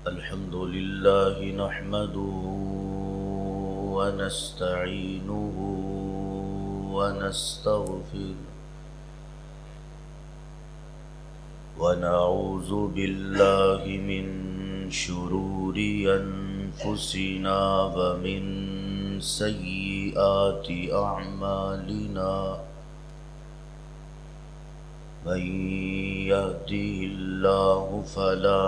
الحمد لله نحمده ونستعينه ونستغفره ونعوذ بالله من شرور أنفسنا ومن سيئات أعمالنا من يهده الله فلا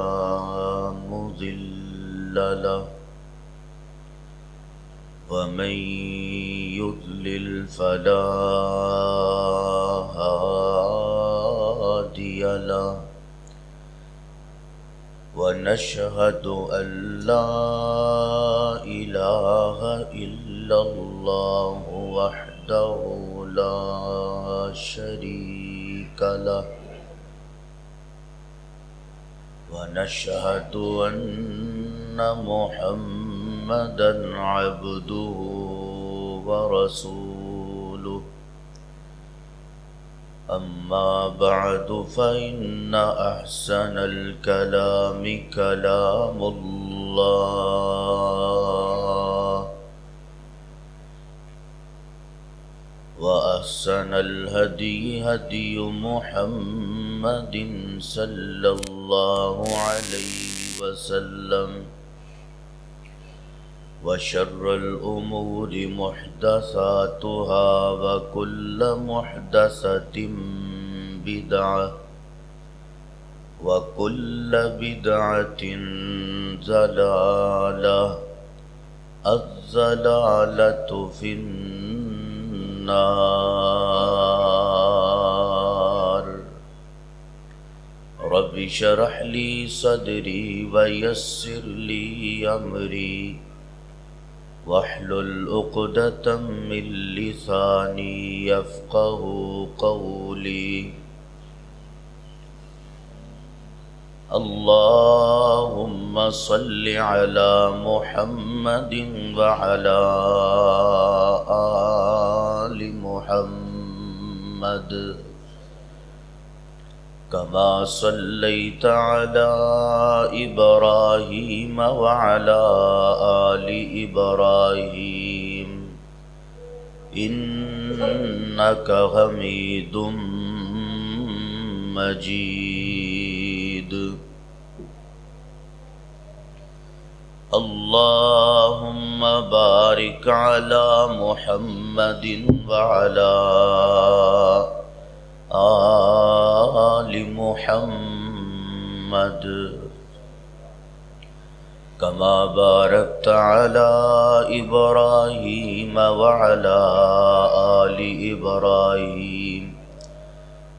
مضل له ومن يضلل فلا هادي له ونشهد أن لا إله إلا الله وحده لا شريك له ونشهد أن محمدًا عبده ورسوله أما بعد فإن أحسن الكلام كلام الله وأحسن الهدي هدي محمد صلى الله عليه وسلم وشر الأمور محدثاتها وكل محدثة بدعة وكل بدعة ضلالة الضلالة في النار رب اشرح لي صدري ويسر لي أمري واحلل عقدة من لساني يفقه قولي اللهم صل على محمد وعلى آل محمد كما صليت على إبراهيم وعلى آل إبراهيم إنك حميد مجيد اللهم بارك على محمد وعلى آل محمد كما باركت على إبراهيم وعلى آل إبراهيم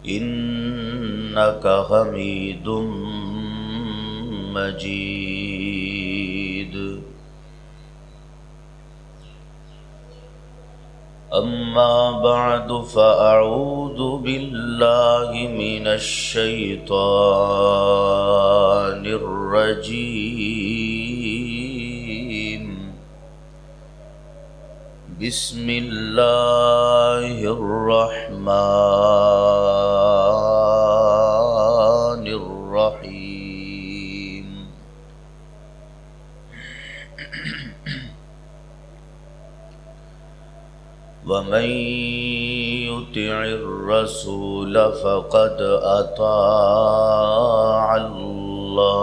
إنك حميد مجيد أما بعد فأعوذ بالله من الشيطان الرجيم بسم الله الرحمن الرحيم ومن يطع الرسول فقد أطاع الله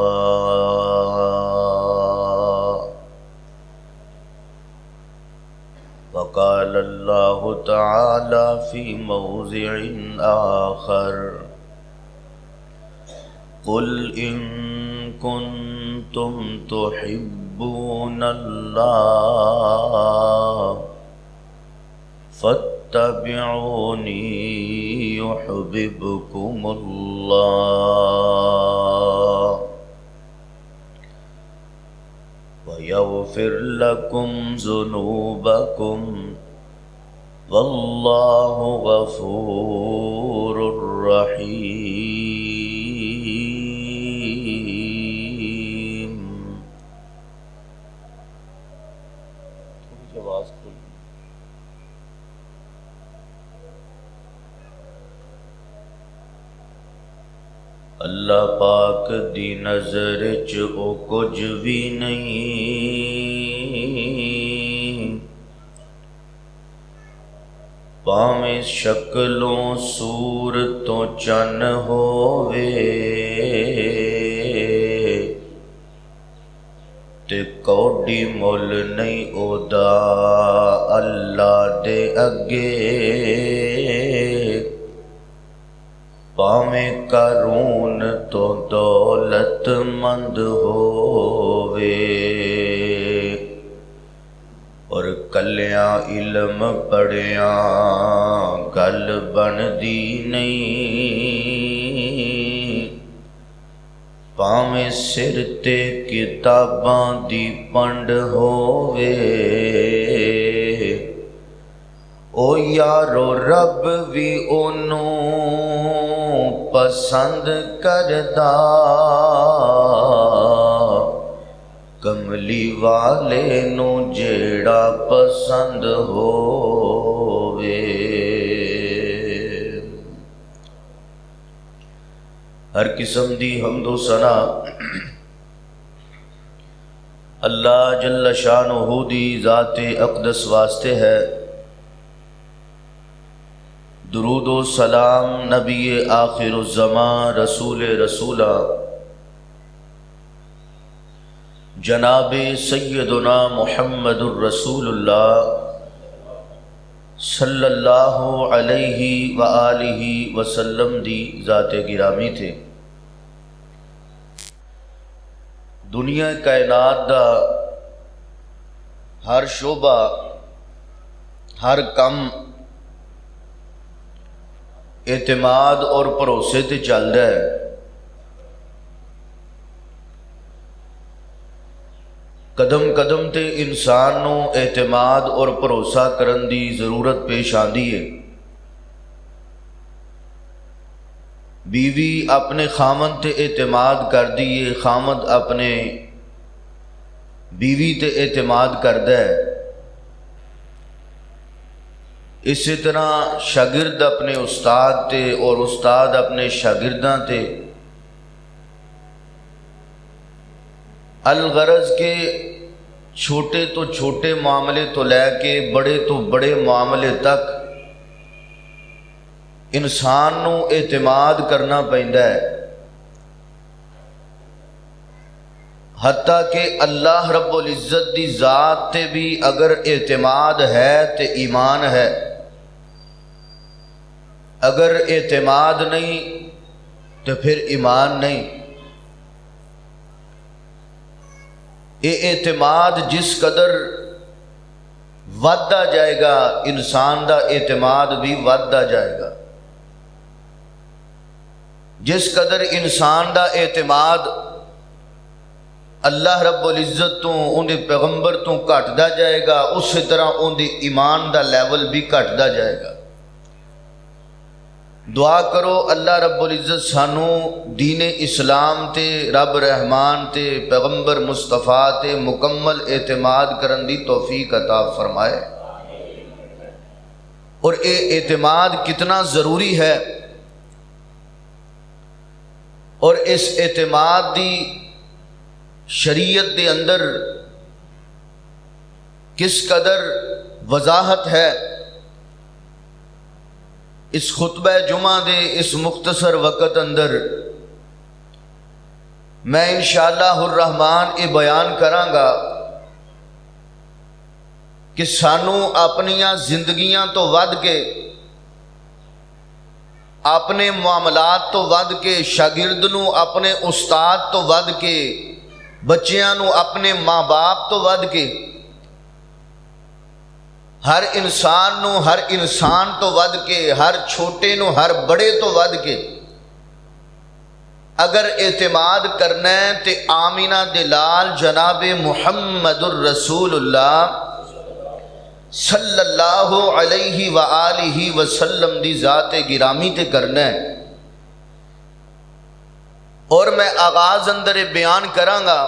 وقال الله تعالى في موضع آخر قل إن كنتم تحبون الله فاتبعوني يحببكم الله ويغفر لكم ذنوبكم والله غفور رحيم. اللہ پاک دی نظر چ او کچھ بھی نہیں، پاویں شکلوں صورتوں چن ہووے تے کوڈی مل نہیں او دا اللہ دے اگے، پاویں قارون تو دولت مند ہووے اور کلیاں علم پڑھیاں گل بندی نہیں، پاویں سر تے کتاباں دی پنڈ ہووے، او یارو رب بھی اونوں پسند کردا، کملی والے نو جیڑا پسند ہووے۔ ہر قسم دی حمد و ثنا اللہ جل شانہ دی ذات اقدس واسطے ہے۔ درود و سلام نبی آخر الزمان رسول رسولہ جناب سیدنا محمد الرسول اللہ صلی اللہ علیہ وآلہ وسلم دی ذات گرامی تھے۔ دنیا کائنات دا ہر شعبہ ہر کم اعتماد اور بھروسے تے چلدا ہے۔ قدم قدم تے انسان نو اعتماد اور بھروسہ کرن دی ضرورت پیش آندی ہے۔ بیوی اپنے خامند تے اعتماد کر دیئے، خامند اپنے بیوی تے اعتماد کردا ہے۔ اسی طرح شاگرد اپنے استاد تے اور استاد اپنے شاگرداں تے، الغرض کے چھوٹے تو چھوٹے معاملے تو لے کے بڑے تو بڑے معاملے تک انسان نو اعتماد کرنا پیندا ہے۔ حتیٰ کہ اللہ رب العزت دی ذات تے بھی اگر اعتماد ہے تے ایمان ہے، اگر اعتماد نہیں تو پھر ایمان نہیں۔ یہ اعتماد جس قدر ودتا جائے گا انسان دا اعتماد بھی ودتا جائے گا۔ جس قدر انسان دا اعتماد اللہ رب العزت تو اندے پیغمبر تو گھٹدا جائے گا، اسی طرح اندے ایمان دا لیول بھی گھٹدا جائے گا۔ دعا کرو اللہ رب العزت سانو دین اسلام تے رب رحمان تے پیغمبر مصطفیٰ تے مکمل اعتماد کرن دی توفیق عطا فرمائے۔ اور اے اعتماد کتنا ضروری ہے، اور اس اعتماد دی شریعت دے اندر کس قدر وضاحت ہے، اس خطبہ جمعہ دے اس مختصر وقت اندر میں انشاءاللہ الرحمن یہ بیان کراں گا کہ سانو اپنیاں زندگیاں تو ود کے، اپنے معاملات تو ود کے، شاگرد نو اپنے استاد تو ود کے، بچیاں نو اپنے ماں باپ تو ود کے، ہر انسان نو ہر انسان تو ود کے، ہر چھوٹے نو ہر بڑے تو ود کے اگر اعتماد کرنا ہے تے آمینہ دلال جناب محمد الرسول اللہ صلی اللہ علیہ وآلہ وسلم دی ذات گرامی تے کرنا ہے۔ اور میں آغاز اندر بیان کراں گا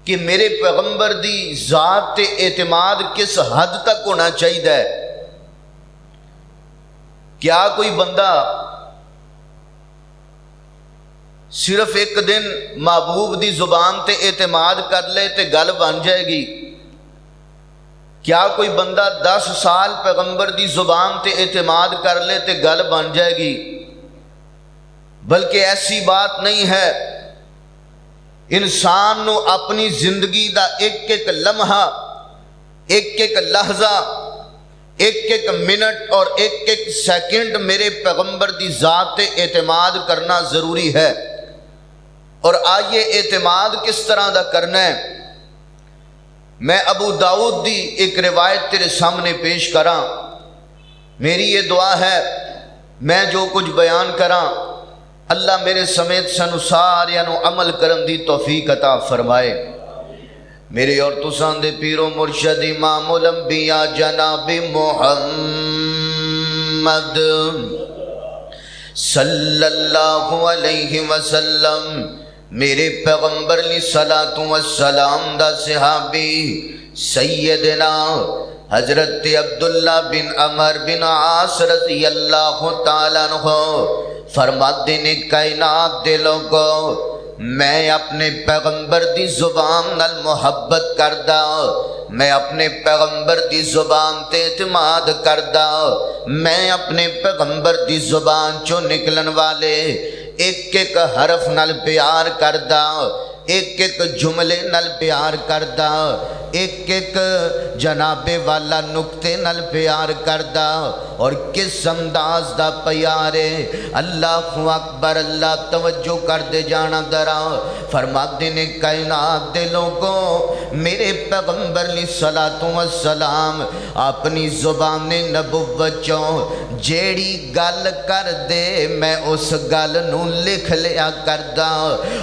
کہ میرے پیغمبر دی ذات تے اعتماد کس حد تک ہونا چاہیے۔ کیا کوئی بندہ صرف ایک دن محبوب دی زبان تے اعتماد کر لے تے گل بن جائے گی؟ کیا کوئی بندہ 10 سال پیغمبر دی زبان تے اعتماد کر لے تے گل بن جائے گی؟ بلکہ ایسی بات نہیں ہے۔ انسان نو اپنی زندگی دا ایک ایک لمحہ، ایک ایک لحظہ، ایک ایک منٹ اور ایک ایک سیکنڈ میرے پیغمبر دی ذات تے اعتماد کرنا ضروری ہے۔ اور آئیے اعتماد کس طرح دا کرنا ہے، میں ابو داؤد دی ایک روایت تیرے سامنے پیش کراں۔ میری یہ دعا ہے میں جو کچھ بیان کراں اللہ میرے سمیت سانو ساریاں نو عمل کرن دی توفیق عطا فرمائے۔ میرے اور تساں دے پیر و مرشد امام الانبیاء جناب محمد صلی اللہ علیہ وسلم، میرے پیغمبر علیہ الصلوۃ والسلام دا صحابی سیدنا حضرت عبداللہ بن عمر بن عاص رضی اللہ تعالیٰ عنہ فرماتے نے کائنات دے لوگو، میں اپنے پیغمبر دی زبان نال محبت کردا، میں اپنے پیغمبر دی زبان تے اعتماد کردا، میں اپنے پیغمبر دی زبان چوں نکلن والے ایک ایک حرف نال پیار کردا، ایک ایک جملے نال پیار کردا، ایک ایک جناب والا نقطے نال پیار کردا، اور کس انداز دا پیارے۔ اللہ اکبر، اللہ توجہ کر دے جانا درا، فرماتے نے کائنات دے لوگوں، میرے پیغمبر علیہ الصلوۃ والسلام اپنی زبان نبوت چوں جیڑی گل کر دے میں اس گل نو لکھ لیا کردا۔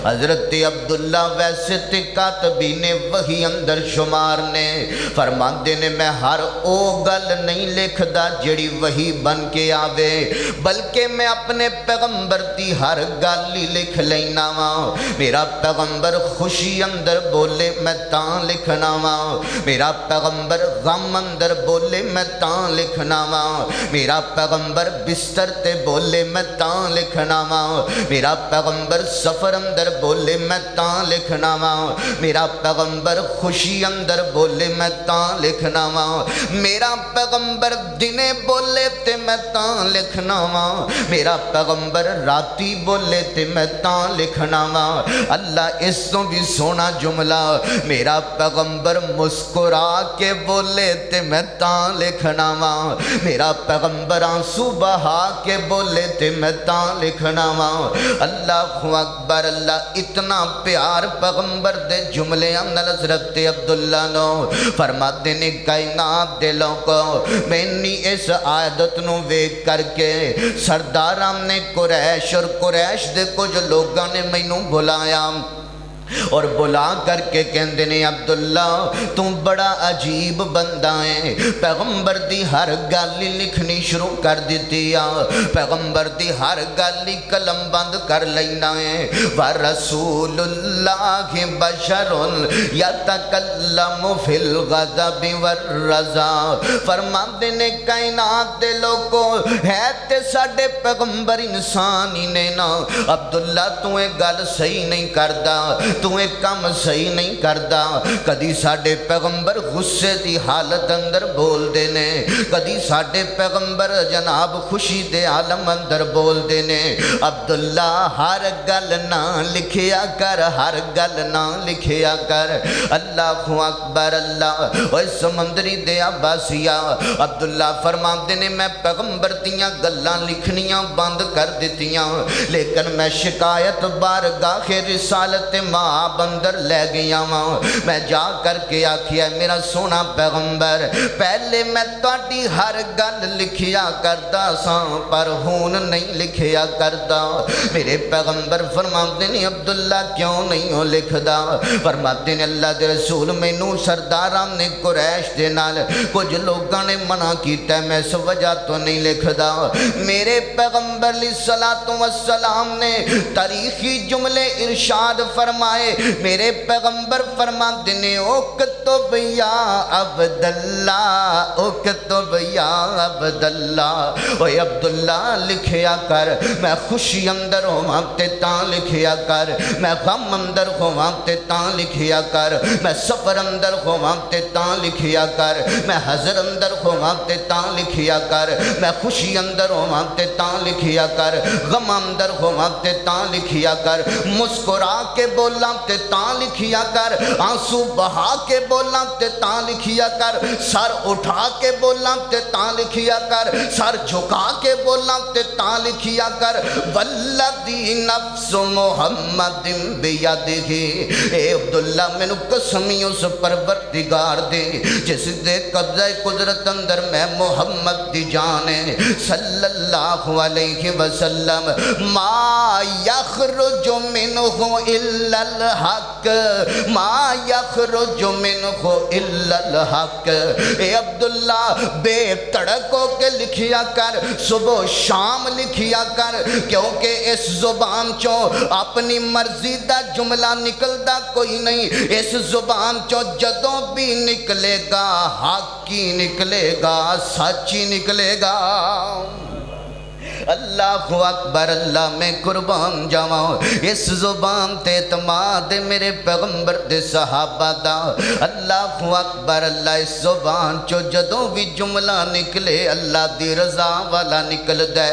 حضرت عبداللہ ویسے تے کاتبین وحی اندر شمار نے، فرماندے نے میں ہر او گل نہیں لکھدا جڑی وحی بن کے آوے، بلکہ میں اپنے پیغمبر دی ہر گل ہی لکھ لینا وا۔ میرا پیغمبر خوشی اندر بولے میں تاں لکھنا وا، میرا پیغمبر غم اندر بولے میں تاں لکھنا وا، میرا پیغمبر بستر تے بولے میں تاں لکھنا وا، میرا پیغمبر سفر اندر بولے میں تاں لکھنا وا، میرا پیغمبر خوشی اندر بولے میں تاں لکھنا وا، میرا پیغمبر دنے بولے تے میں تاں لکھنا وا، میرا پیغمبر راتی بولے تے میں تاں لکھنا وا۔ اللہ اس تو بھی سونا جملہ، میرا پیغمبر مسکرا کے بولے تے میں تاں لکھنا وا، میرا پیغمبر آنسو بہا کے بولے تے میں تاں لکھنا وا۔ اللہ اکبر، اللہ اتنا پیار پیغمبر دے جملے اندر حضرت عبداللہ نو فرماتے نے کائنات دے لوگوں، میں نے اس عادت نو ویکھ کر کے سرداران نے قریش اور قریش دے کچھ لوگاں نے مینوں بلایا اور بلا کر کے کہندے نے عبداللہ تم بڑا عجیب بندہ ہے، پیغمبر دی ہر گل لکھنی شروع کر دیتی آ، پیغمبر دی ہر گل قلم بند کر لینا ہے۔ وَرَسُولُ اللَّهِ بَشَرٌ يَتَكَلَّمُ فِي الْغَضَبِ وَالرَّضَا، فرماندے نے کائنات دے لوگوں ہے تے ساڈے پیغمبر انسان ہی نے نا، عبداللہ تو ایک گل صحیح نہیں کردا، تو ایک کام صحیح نہیں کردا، کدی ساڈے پیغمبر غصے دی حالت اندر بول دے نے، کدی ساڈے پیغمبر جناب خوشی دے عالم اندر بول دے نے۔ عبداللہ ہر گل نہ لکھیا کر، ہر گل نہ لکھیا کر۔ اللہ اکبر، اللہ اوے سمندری دے عباسیہ، عبداللہ فرماندے نے میں پیغمبر دیاں گلاں لکھنیاں بند کر دیتیاں، لیکن میں شکایت بارگاہ رسالت ماں بندر لے گیا ماں، میں جا کر کے آکھیا میرا سونا پیغمبر پہلے میں تاڑی ہر گل لکھیا کردا ساں پر ہون نہیں لکھیا کردا۔ میرے پیغمبر فرماتے نے عبداللہ کیوں نہیں ہو لکھدا؟ فرماتے نے اللہ دے رسول مینوں سرداران نے قریش دے نال کچھ لوگاں نے منع کیتا ہے، میں اس وجہ تو نہیں لکھدا۔ میرے پیغمبر علیہ الصلوۃ والسلام نے تاریخی جملے ارشاد فرمائے فرمائے میرے پیغمبر فرماتے نے اکتب یا عبداللہ اکتب یا عبداللہ، اوے عبداللہ لکھیا کر، میں خوشی اندر ہوا تے تاں لکھیا کر، میں غم اندر ہوا تے تاں لکھیا کر، میں سفر اندر ہوا تے تاں لکھیا کر، میں حضر اندر ہوا تے تاں لکھیا کر، میں خوشی اندر ہوا تے تاں لکھیا کر، غم اندر ہوا تے تاں لکھیا کر، مسکرا کے بولاں تے تاں لکھیا کر، آنسو بہا کے بولاں تے تاں لکھیا کر، سر اٹھا کے بولاں تے تاں لکھیا کر، سر جھکا کے بولاں تے تاں لکھیا کر، والذی نفس محمد بیدہ، اے عبداللہ میں نو قسمی اس پروردگار دے جس دے قبضہ قدرت اندر میں محمد دی جانے صلی اللہ علیہ وسلم، ما یخرج منہ الا الحق، ما یخرج منہ الا الحق، اے عبداللہ بے تڑک ہو کے لکھیا کر، صبح و شام لکھیا کر، کیونکہ اس زبان چوں اپنی مرضی دا جملہ نکلدا کوئی نہیں، اس زبان چوں جدوں بھی نکلے گا حق ہی نکلے گا، سچ ہی نکلے گا۔ اللہ اکبر، اللہ میں قربان جاواں، اس زبان تے اعتماد میرے پیغمبر دے صحابہ دا، اللہ اکبر، اللہ اس زبان چو جدوں بھی جملہ نکلے اللہ دی رضا والا نکل دے۔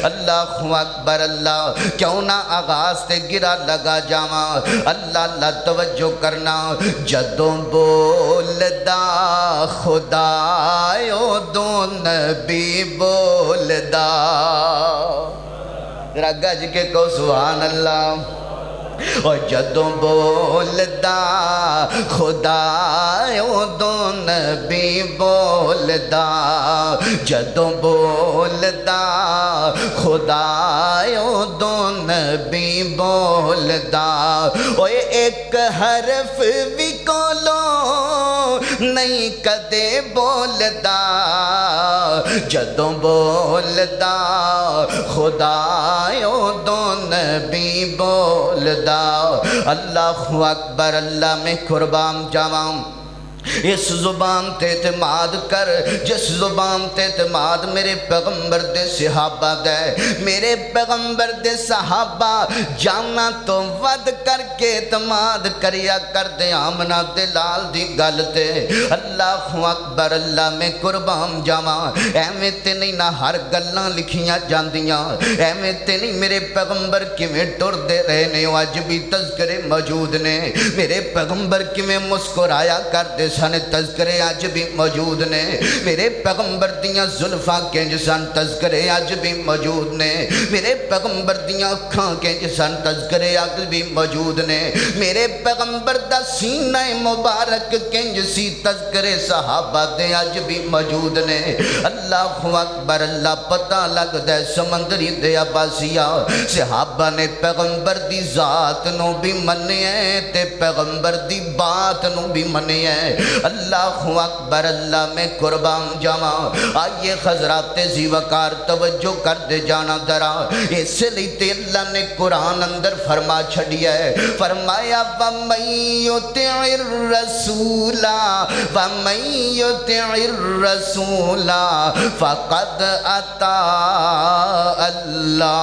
اللہ اکبر، اللہ کیوں نہ آغاز تے گرا لگا جاواں، اللہ اللہ توجہ کرنا، جدوں بولدا خدایو دو نبی بولدا، ذرا گج کے کو سبحان اللہ، اور جدوں بولدا خدایو دو نبی بولدا، جدوں بولدا خدایو دو نبی بولدا، اوے ایک حرف بھی کولو نہیں کدے بولدا، جدوں بولدا خدایو دو نبی بولدا۔ اللہ اکبر، اللہ میں قربان جاواں، اس زبان تے اعتماد کر جس زبان تے اعتماد میرے پیغمبر دے صحابہ دے، میرے پیغمبر دے صحابہ جانا تو ود کر کے اعتماد کریا کر دے آمنہ دے لال دی گل تے۔ اللہ اکبر، اللہ میں قربان جاواں، ایویں تے نہیں نہ ہر گلاں لکھیاں جاندیاں، ایویں تے نہیں میرے پیغمبر کیویں ٹر دے رہے نے، اج بھی تذکرے موجود نے، میرے پیغمبر کیویں مسکرایا کر دے سن، تذکرے آج بھی موجود نے، میرے پیغمبر دیاں زلفاں کنج سن، تذکرے آج بھی موجود نے، میرے پیغمبر دیاں اکھاں کنج سن، تذکرے آج بھی موجود نے، میرے پیغمبر دا سینہ مبارک کنج سی، تذکرے صحابہ دے آج بھی موجود نے۔ اللہ اکبر، اللہ پتہ لگ دے سمندری دے عباسیہ، صحابہ نے پیغمبر دی ذات نو بھی منیا تے پیغمبر دی بات نو بھی منیا۔ اللہ اکبر، اللہ میں قربان جاواں، آئیے حضرات ذی وقار توجہ کر دے جانا ذرا، اس لیے تے اللہ نے قرآن اندر فرما چھڑیا ہے، فرمایا وَمَن يُطِعِ الرَّسُولَ وَمَن يُطِعِ الرَّسُولَ فَقَدْ أَطَاعَ اللَّهَ۔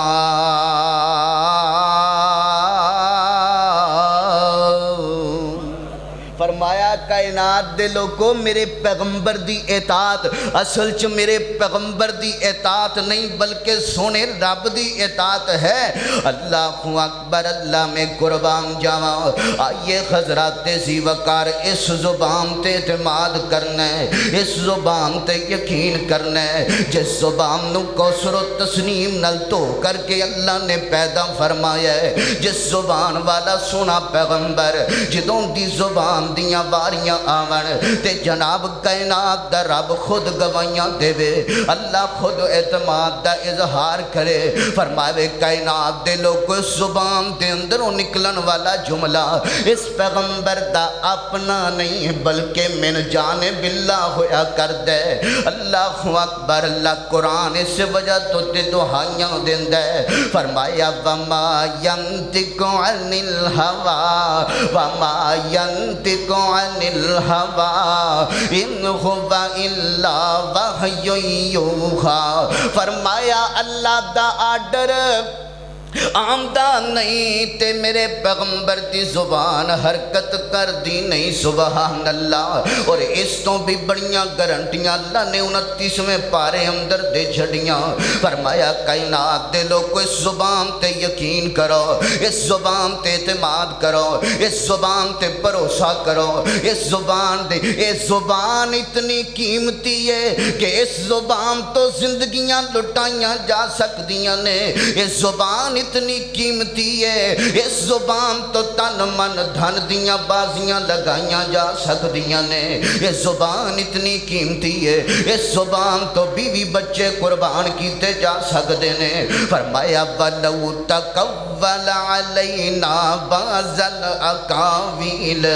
فرمایا کائنات دے لوگوں میرے پیغمبر دی اطاعت، اصل چ میرے پیغمبر دی اطاعت نہیں بلکہ سونے رب دی اطاعت ہے۔ اللہ اکبر، اللہ میں قربان جاواں، آئیے حضرات ذی وقار اس زبان تے اعتماد کرنا ہے، اس زبان تے یقین کرنا ہے، جس زبان نو کوثر و تسنیم نل تو کر کے اللہ نے پیدا فرمایا ہے، جس زبان والا سونا پیغمبر جدوں دی زبان دی دیاں واریاں آون تے جناب کائنات دا رب خود گواہیاں دے اللہ خود اعتماد دا اظہار کرے فرمائے کائنات دے لوگ اس زبان دے اندروں نکلن والا جملہ اس پیغمبر دا اپنا نہیں بلکہ من جانب اللہ ہویا کر دے اللہ اکبر اللہ قرآن اس وجہ تو تے دعائیاں دین دے فرمایا وما ینطق عن الہوى وما ینطق عن الہوى ان هو الا وحی یوحی فرمایا اللہ دا آرڈر آمدہ نہیں تے میرے پیغمبر دی زبان حرکت کر دی نہیں سبحان اللہ اور اس تو بھی بڑیاں گارنٹیاں اللہ نے 29ویں پارے اندر دے جھڑیاں فرمایا کائنات دے لوگ اس زبان تے یقین کرو اس زبان تے اعتماد کرو اس زبان تے بھروسہ کرو اس زبان اتنی قیمتی ہے کہ اس زبان تو زندگیاں لٹائیاں جا سکدیاں نے اس زبان اتنی قیمتی ہے اس زبان تو تن من دھن دیاں بازیاں لگائیاں جا سکدیاں نے اس زبان اتنی قیمتی ہے اس زبان تو بیوی بچے قربان کیتے جا سکدے نے فرمایا وَلَوْ تَقَوَّلَ عَلَيْنَا بَعْضَ الْأَقَاوِيلِ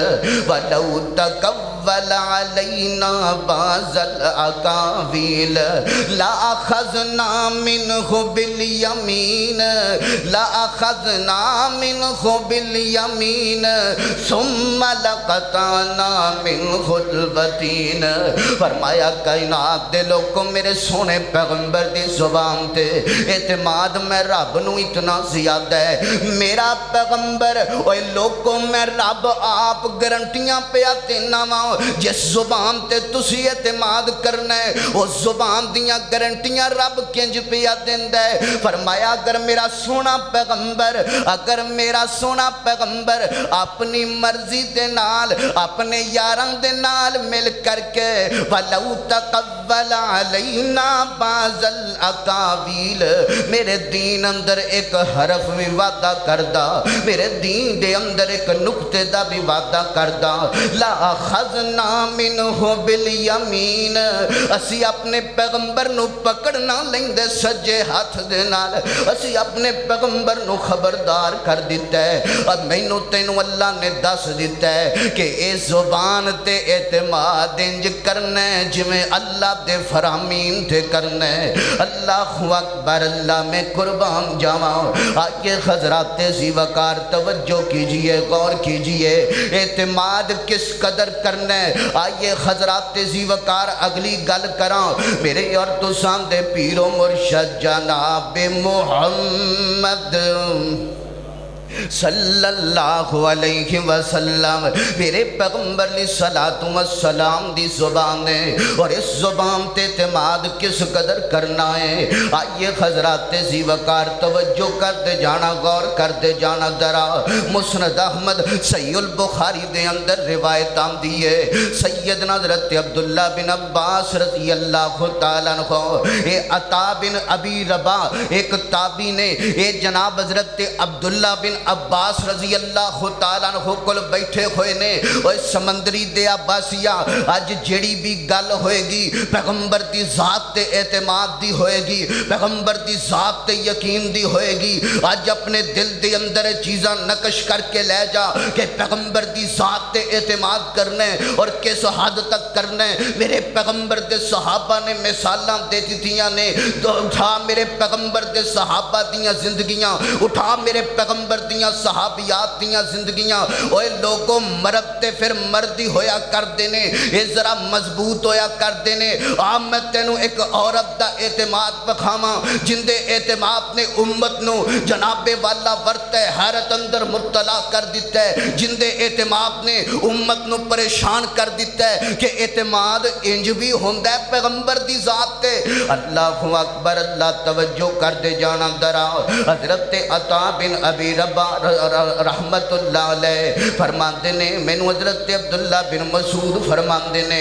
وَلَوْ تَقَوَّلَ عَلَيْنَا بَعْضَ الْأَقَاوِيلِ لَأَخَذْنَا مِنْهُ بِالْيَمِينِ لَأَخَذْنَا مِنْهُ بِالْيَمِينِ ثُمَّ لَقَطَعْنَا مِنْهُ الْوَتِينِ فرمایا کائنات دے لوگوں میرے سونے پیغمبر دی زبان تے اعتماد میں رب نو اتنا زیادہ ہے میرا پیغمبر اوے لوگوں میں رب آپ گارنٹیاں پیا دینا وا جس زبان تے تسی اعتماد کرنا ہے اس زبان دیاں گارنٹیاں رب کنج پیا دیندا ہے فرمایا اگر میرا سونا پیغمبر اپنی مرضی دے نال اپنے یاران دے نال مل کر کے وَلَوْ تَقَوَّلَ عَلَيْنَا بَعْضَ الْأَقَاوِيلِ میرے دین اندر ایک حرف بھی وعدہ کردہ میرے دین دے اندر ایک نقطے دا بھی وعدہ کردہ لَأَخَذْنَا مِنْهُ بِالْيَمِينِ اسی اپنے پیغمبر نو پکڑنا لیندے سجے ہاتھ دے نال اسی اپنے پیغمبر نو خبردار کر دیتا ہے اور مینوں تینوں اللہ نے دس دیتا ہے کہ اے زبان تے اعتماد انج کرنا ہے جویں اللہ دے فرامین تے کرنا ہے اللہ اکبر اللہ میں قربان جاواں آئیے حضرات ذی وقار توجہ کیجئے غور کیجئے اعتماد کس قدر کرنا ہے آئیے حضرات ذی وقار اگلی گل کراں میرے اور تو سامنے پیر و مرشد جناب محمد صلی اللہ علیہ وسلم میرے پیغمبر علیہ السلام دی زبان ہے اور اس زبان تے اعتماد کس قدر کرنا ہے آئیے حضرات ذی وقار توجہ کر دے جانا غور کر دے جانا درا مسند احمد صحیح البخاری دے اندر روایت آندی ہے سیدنا حضرت عبداللہ بن عباس رضی اللہ تعالیٰ عنہ اے عطا بن ابی رباح ایک تابعی نے اے جناب حضرت عبداللہ بن عباس رضی اللہ تعالیٰ عنہ کل بیٹھے ہوئے نے اور سمندری دے عباسیہ آج جڑی بھی گل ہوئے گی پیغمبر دی ذات تے اعتماد دی ہوئے گی پیغمبر دی ذات تے یقین دی ہوئے گی آج اپنے دل دے اندر چیزاں نقش کر کے لے جا کہ پیغمبر دی ذات تے اعتماد کرنے اور کس حد تک کرنے میرے پیغمبر دے صحابہ نے مثالاں دے دیتیاں نے اٹھا میرے پیغمبر دے صحابہ دیاں زندگیاں اٹھا میرے پیغمبر دیاں صحابیات دیاں زندگیاں اوے لوگوں مرد تے پھر مردی ہویا کر دینے اے ذرا مضبوط ہویا کر دینے میں تینوں ایک عورت دا اعتماد بکھاواں جن دے اعتماد نے امت نو جناب والا ورتے حیرت اندر مبتلا کر دیتا ہے جن دے اعتماد نے امت نو پریشان کر دیتا ہے کہ اعتماد انج بھی ہوندہ ہے پیغمبر دی ذات تے اللہ اکبر اللہ توجہ کر دے جانا درا حضرت عطا بن ابی رباح رحمت اللہ علیہ فرماندے نے مینوں حضرت عبداللہ بن مسعود فرماندے نے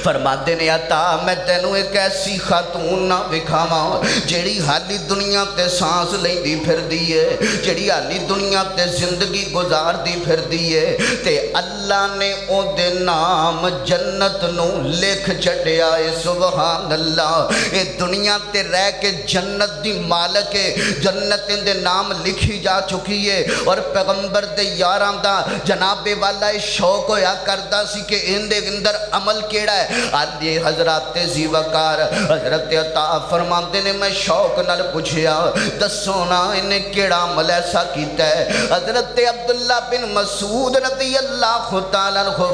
فرماتے نے عطا میں تینوں ایک ایسی خاتون نہ وکھاواں جیڑی حالی دنیا تے سانس لیندی پھردی ہے، جیڑی حالی دنیا تے زندگی گزاردی پھردی ہے، تے اللہ نے او دے نام جنت نو لکھ چھڈیا ہے۔ سبحان اللہ، اے دنیا تے رہ کے جنت دی مالک ہے، جنت دے نام لکھی جا چکی ہے۔ اور پیغمبر دے یاراں دا جناب والا شوق ہویا کردا سی کہ ان دے اندر عمل کیڑا ہے۔ آج حضرات زی وقار حضرت عطا فرماندے نے میں شوق نال پوچھیا دسو نا انہیں کیڑا عمل ایسا کیتا ہے۔ حضرت عبداللہ بن مسعود رضی اللہ تعالیٰ عنہ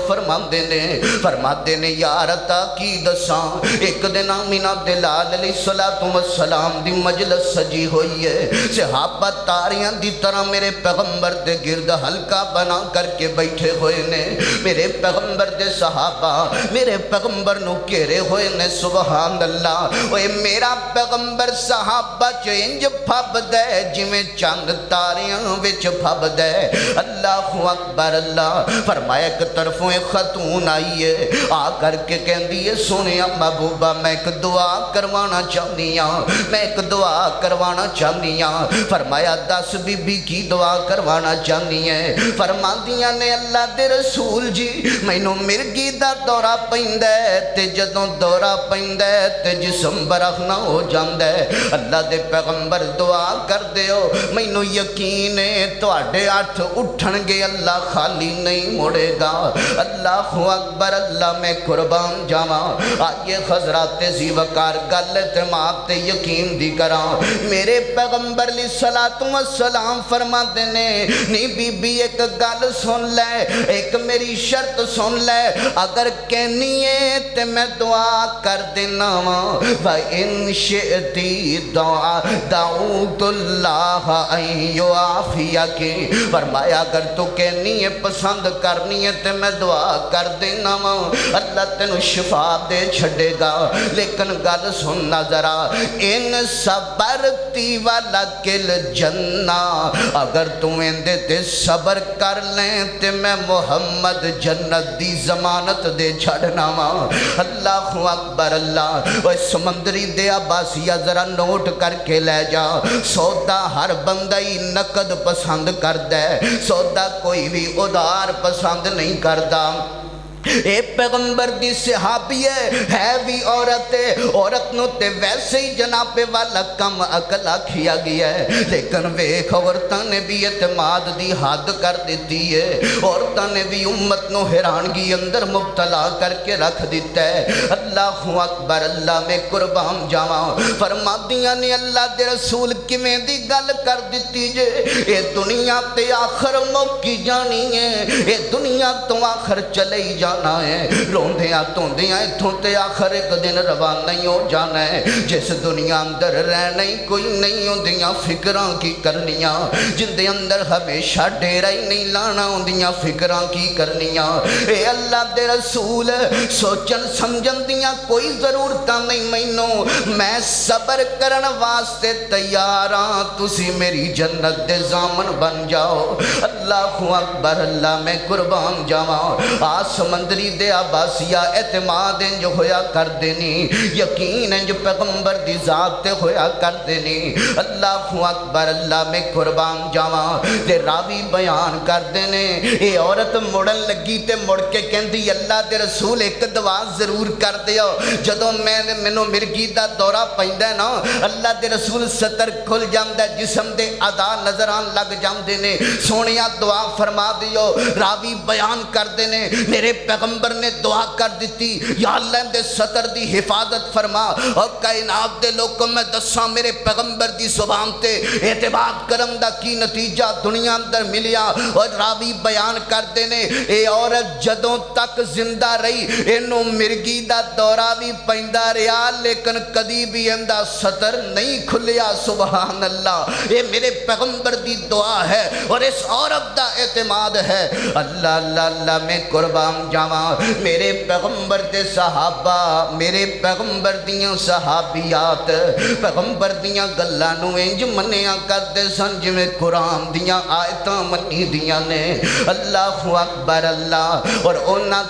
فرماندے نے یار عطا کی دساں، ایک دن آمینہ دلال علیہ السلام دی مجلس سجی ہوئی ہے، صحابہ تاریاں دی طرح میرے پیغمبر دے گرد حلقہ بنا کر کے بیٹھے ہوئے نے، میرے پیغمبر دے صحابہ میرے پیغمبر نو گھیرے ہوئے نے۔ سبحان اللہ، اوے میرا پیغمبر صحابہ چ انج پھب دے جویں چند تاریاں وچ پھب دے۔ اللہ اکبر اللہ، فرمایا ایک طرفوں ایک خاتون آئی ہے، آ کر کے کہندی ہے سونیا محبوبہ میں ایک دعا کروانا چاہنی ہاں، میں ایک دعا کروانا چاہنی ہاں۔ فرمایا دس بی بی کی دعا کروانا چاہنی ہے؟ فرماندیاں نے اللہ دے رسول جی مینوں مرگی دا دورہ پیندا ہے تے جدوں دورہ پیندا ہے تے جسم برہنہ ہو جاندا ہے۔ اللہ دے پیغمبر دعا کر دیو، مینوں یقین ہے تواڈے ہاتھ اٹھن گے، اللہ خالی نہیں موڑے گا۔ اللہ اکبر اللہ، میں قربان جاواں۔ آئیے حضرات ذی وقار گل اعتماد تے یقین دی کراں۔ میرے پیغمبر علیہ الصلوۃ والسلام فرماتے نے نی بی بی ایک گل سن لے، ایک میری شرط سن لے، اگر کہنی ہے تے میں دعا کر دینا وا، وَإِن شِئْتِ دَعُوتُ اللَّهَ أَن يُعَافِيَكِ۔ فرمایا اگر تو کہنی ہے پسند کرنی ہے تے میں دعا کر دینا وا، اللہ تینوں شفا دے چھڑے گا۔ لیکن گل سننا ذرا، ان صبرتی وَلَكِ الْجَنَّةُ، اگر تم اندے تے صبر کر لیں تے میں محمد جنت دی ضمانت دے چھڑنا وا۔ اللہ اکبر اللہ، وہ سمندری دے عباسیہ ذرا نوٹ کر کے لے جا، سودا ہر بندہ ہی نقد پسند کردا ہے، سودا کوئی بھی ادھار پسند نہیں کردا۔ اے پیغمبر دی صحابی ہے بھی عورت ہے، عورت نو تے ویسے ہی جناب والا کم عقل آکھیا گیا ہے، لیکن ویکھ عورتاں نے بھی اعتماد دی حد کر دیتی ہے، عورتاں نے بھی امت نو حیرانگی اندر مبتلا کر کے رکھ دیتا ہے۔ اللہ اکبر اللہ، میں قربان جاواں۔ فرمادیاں نے اللہ دے رسول کیویں دی گل کر دیتی جے، اے دنیا تے آخر موکی جانی ہے، اے دنیا تو آخر چلے ہی جانا ہے، روندیاں توندیاں اتھوں تے آخر ایک دن روانہ ہی ہو جانا ہے۔ جس دنیا اندر رہنا ہی کوئی نہیں ہوندیاں فکراں کی کرنیاں، جن دے اندر ہمیشہ ڈیرہ ہی نہیں لانا ہوندیاں فکراں کی کرنیاں۔ اے اللہ دے رسول سوچن سمجھن دیاں کوئی ضرورتاں نہیں مینوں، میں صبر کرن واسطے تیاراں، تسی میری جنت دے ضامن بن جاؤ۔ اللہ اکبر اللہ، میں قربان جاواں۔ سمندری دے عباسیہ اعتماد انج ہویا کر دینی، یقین انج پیغمبر دی ذات تے ہویا کر دینی۔ اللہ اکبر اللہ، میں قربان جاواں۔ تے راوی بیان کر دینے اے عورت مڑن لگی تے مڑ کے کہندی اللہ دے رسول ایک دعا ضرور کر دیو، جدوں مینوں مرگی دا دورہ پیندا ہے نا، اللہ دے رسول ستر کھل جاندا ہے، جسم دے اعضاء نظران لگ جاندے نے، سونیا دعا فرما دیو۔ راوی بیان کر دینے میرے پیغمبر نے دعا کر دیتی یا اللہ دے ستر دی حفاظت فرما، اور کائنات دے لوگوں میں دساں میرے پیغمبر دی زبان تے اعتماد کرم دا کی نتیجہ دنیا اندر ملیا۔ اور راوی بیان کر دینے اے عورت جدوں تک زندہ رہی اینوں مرگی دا دورہ بھی پیندا رہا، لیکن کدی بھی اندا ستر نہیں کھلیا۔ سبحان اللہ، اے میرے پیغمبر دی دعا ہے اور اس عورت دا اعتماد ہے۔ اللہ اللہ اللہ، میں قربان جاواں۔ جاواں میرے پیغمبر دے صحابہ میرے پیغمبر دیاں صحابیات پیغمبر دیاں گلاں نو انج منیا کردے سن جویں قرآن دیاں آیتاں منی دیاں نے اللہ اکبر اللہ اور انہاں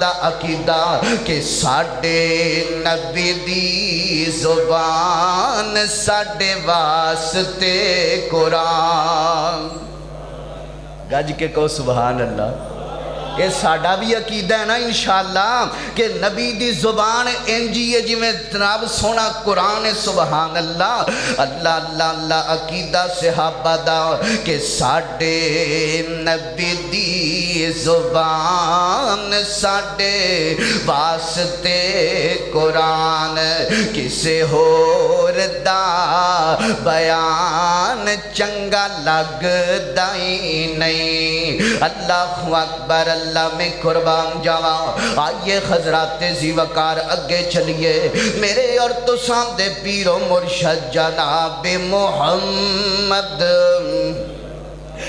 دا عقیدہ کہ ساڈے نبی دی زبان ساڈے واسطے قرآن گج کے کہو سبحان اللہ یہ ساڈا بھی عقیدہ ہے نا انشاءاللہ کہ نبی دی زبان انجی ہے جی میں جناب سونا قرآن سبحان اللہ اللہ اللہ اللہ عقیدہ صحابہ دا کہ ساڈے نبی دی زبان ساڈے واسطے قرآن کسے ہور دا بیان چنگا لگ دائی نہیں اللہ اکبر اللہ میں قربان جاواں آئیے حضرات ذی وقار اگے چلیے میرے اور تو سامنے پیر و مرشد جناب محمد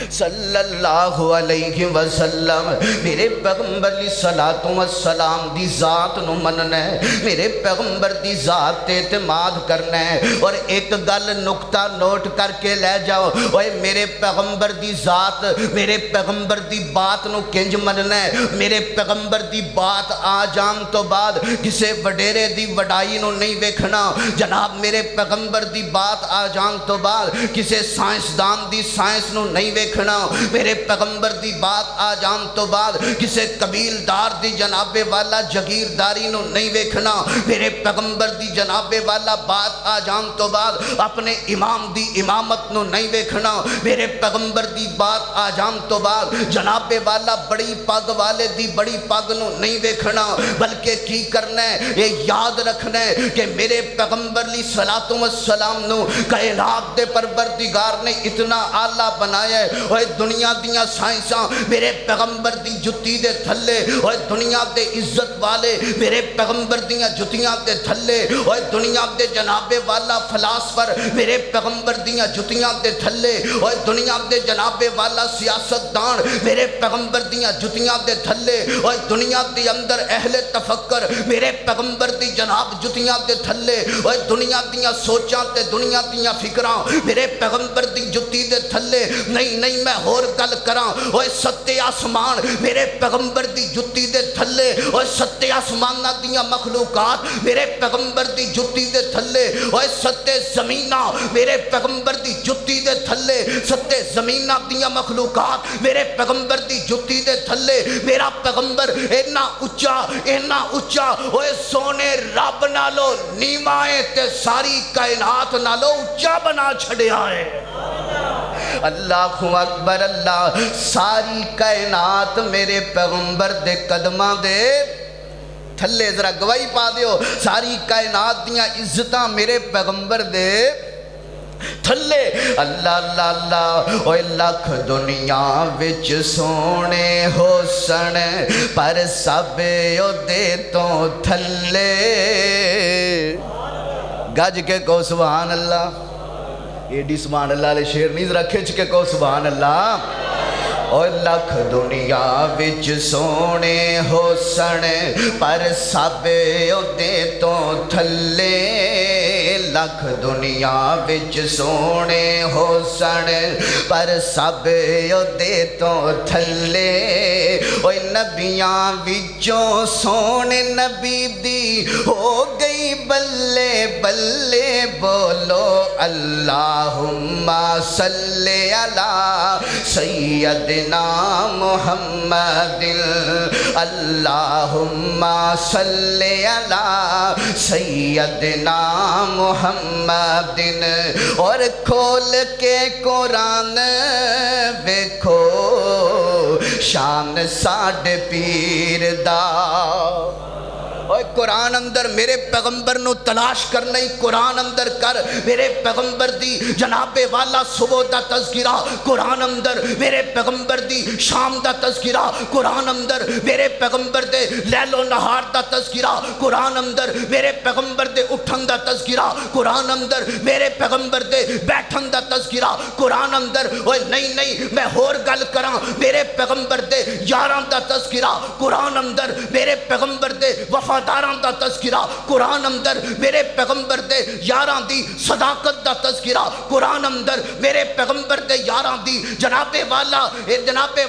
صلی اللہ علیہ وسلم میرے پیغمبر علیہ الصلوۃ والسلام دی ذات نو مننا ہے میرے پیغمبر دی ذات تے اعتماد کرنا ہے اور ایک گل نقطہ نوٹ کر کے لے جاؤ اوے میرے پیغمبر دی ذات میرے پیغمبر دی بات نو کنج مننا ہے میرے پیغمبر دی بات آ جان تو بعد کسے وڈیرے دی وڈائی نو نہیں ویکھنا جناب میرے پیغمبر دی بات آ جان تو بعد کسے سائنسدان دی سائنس نو نہیں ویکھنا میرے پیغمبر دی بات آ جان تو بعد کسے قبیلدار دی جناب والا جگیرداری نو نہیں ویکھنا میرے پیغمبر دی جناب والا بات آ جان تو بعد اپنے امام دی امامت نو نہیں ویکھنا میرے پیغمبر دی بات آ جان تو بعد جناب والا بڑی پگ والے دی بڑی پگ نو نہیں ویکھنا بلکہ کی کرنا ہے یہ یاد رکھنا ہے کہ میرے پیغمبر علیہ الصلوۃ والسلام نو کائنات دے پروردگار نے اتنا اعلیٰ بنایا ہے اوے دنیا دیاں سائنساں میرے پیغمبر دی جتی دے تھلے اوے دنیا دے عزت والے میرے پیغمبر دیاں جتیاں دے تھلے اوے دنیا دے جناب والا فلاسفر میرے پیغمبر دیاں جتیاں دے تھلے اوے دنیا دے جناب والا سیاستدان میرے پیغمبر دیاں جتیاں دے تھلے اوے دنیا دے اندر اہل تفکر میرے پیغمبر دی جناب جتیاں دے تھلے اوے دنیا دیاں سوچاں تے دنیا دیاں فکراں میرے پیغمبر دی جتی دے تھلے نہیں میں اور گل کراں اوے ستے آسمان میرے پیغمبر دی جتی دے تھلے اوے ستے آسماناں دیاں مخلوقات میرے پیغمبر دی جتی دے تھلے اوے ستے زمیناں میرے پیغمبر دی جتی دے تھلے ستے زمیناں دیاں مخلوقات میرے پیغمبر دی جتی دے تھلے میرا پیغمبر اینا اچا اوے سونے رب نالو نیمائے تے ساری کائنات نالو اچا بنا چھڑیا ہے اللہ اکبر اللہ ساری کائنات میرے پیغمبر دے قدماں دے تھلے ذرا گواہی پا دیو ساری کائنات دیاں عزتاں میرے پیغمبر دے تھلے اللہ اللہ اللہ اوے لکھ دنیا وچ سونے حسن پر سب او دے تو تھلے گج کے کو سبحان اللہ ایڈی سبحان اللہ علیہ شیر نہیں ذرا کھچ کے کہو سبحان اللہ اور لکھ دنیا وچ سونے حسن پر سب دے تو تھلے لکھ دنیا وچ سونے حسن پر سب دے تو تھلے اوے نبیاں وچوں سونے نبی دی ہو گئی بلے بلے بولو اللہم صلی علی سیدنا محمد اللہم صلی علی سیدنا محمد اور کھول کے قرآن دیکھو شان ساڈ پیر دا اور قرآن اندر میرے پیغمبر نو تلاش کرنا ہی قرآن اندر کر میرے پیغمبر دی جناب والا صبح دا تذکرہ قرآن اندر میرے پیغمبر دی شام دا تذکرہ قرآن اندر میرے پیغمبر دے لیل و نہار دا تذکرہ قرآن اندر میرے پیغمبر دے اٹھن دا تذکرہ قرآن اندر میرے پیغمبر دے بیٹھن دا تذکرہ قرآن اندر اوے نہیں میں ہور گل کراں میرے پیغمبر دے یاراں دا تذکرہ قرآن اندر میرے پیغمبر دے وفاداراں دا تذکرہ قرآن اندر میرے پیغمبر دے یاراں دی صداقت دا تذکرہ قرآن اندر میرے پیغمبر دے یاراں دی جناب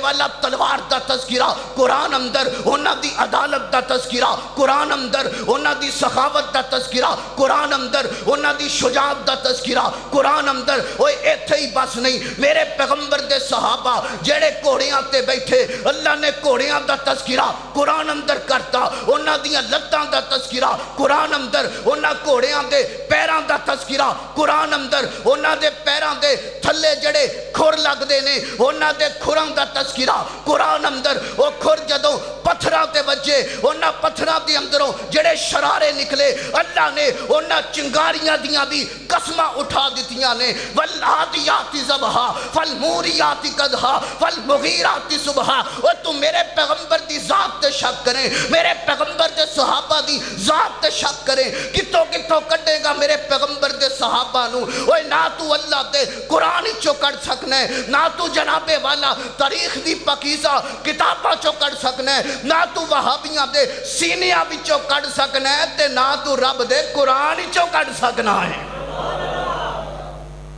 والا تلوار دا تذکرہ قرآن اندر انہاں دی عدالت دا تذکرہ قرآن اندر انہاں دی سخاوت دا تذکرہ قرآن اندر انہاں دی شجاعت دا تذکرہ قرآن اندر اوے ایتھے ہی بس نہیں میرے پیغمبر دے صحابہ جڑے گھوڑیاں تے بیٹھے اللہ نے گھوڑیاں دا تذکرہ قرآن اندر کرتا انہاں دیاں لتاں دا تذکرہ قرآن اندر انہاں گھوڑیاں دے پیراں دا تذکرہ قرآن اندر انہاں دے پیراں دے تھلے جڑے کھر لگ دے نے انہاں دے کھراں دا تذکرہ قرآن اندر وہ کھر جدوں پتھراں تے وجے انہاں پتھراں دے اندروں جڑے شرارے نکلے اللہ نے انہاں چنگاریاں دیاں بھی قسماں اٹھا دیتیاں نے والعادیات ضبحا فالموریات قدحا فالمغیرات صبحا اور تو میرے پیغمبر دی ذات تے شک کریں میرے پیغمبر دے صحابہ دی ذات تے شک کریں کتوں کٹے گا میرے پیغمبر دے صحابہ نو اوے نہ تو اللہ دے قرآن چو کڑ سکنے نہ تو جناب والا تاریخ دی پاکیزہ کتاباں چو کڑ سکنے نہ تو وہابیاں دے سینیاں وچوں کڑ سکنے تے نہ تو رب دے قرآن چو کڑ سکنا ہے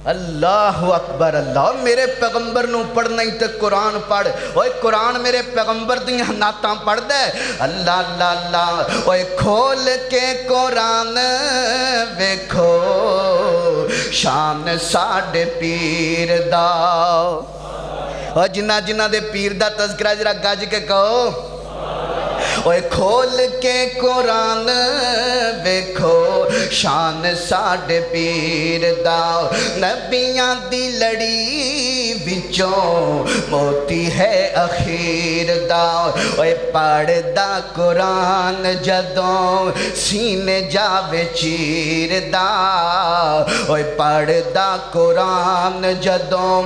اللہ اکبر اللہ میرے پیغمبر نو پڑھنا ہی تے قرآن پڑھ اوے قرآن میرے پیغمبر دیاں نعتاں پڑھ دے اللہ اللہ اللہ اوے کھول کے قرآن ویکھو شان ساڈے پیر دا اور جنہ دے پیر دا تذکرہ ذرا گج کے کہو اوے کھول کے قرآن ویکھو شان ساڈے پیر دا نبیاں دی لڑی وچوں موتی ہے اخیر دا اوے پڑھ دا قرآن جدوں سینے جاوے چیر دا اوے پڑھ دا قرآن جدوں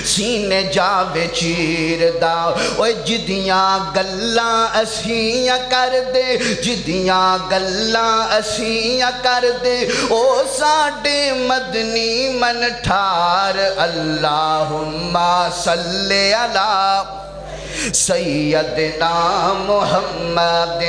سینے جاوے چیر دا اوے جدیاں گلاں اسیاں کر دے جدیاں گلاں اسیاں کر دے او ساڈے مدنی من ٹھار اللہم صلی علی سیدنا محمد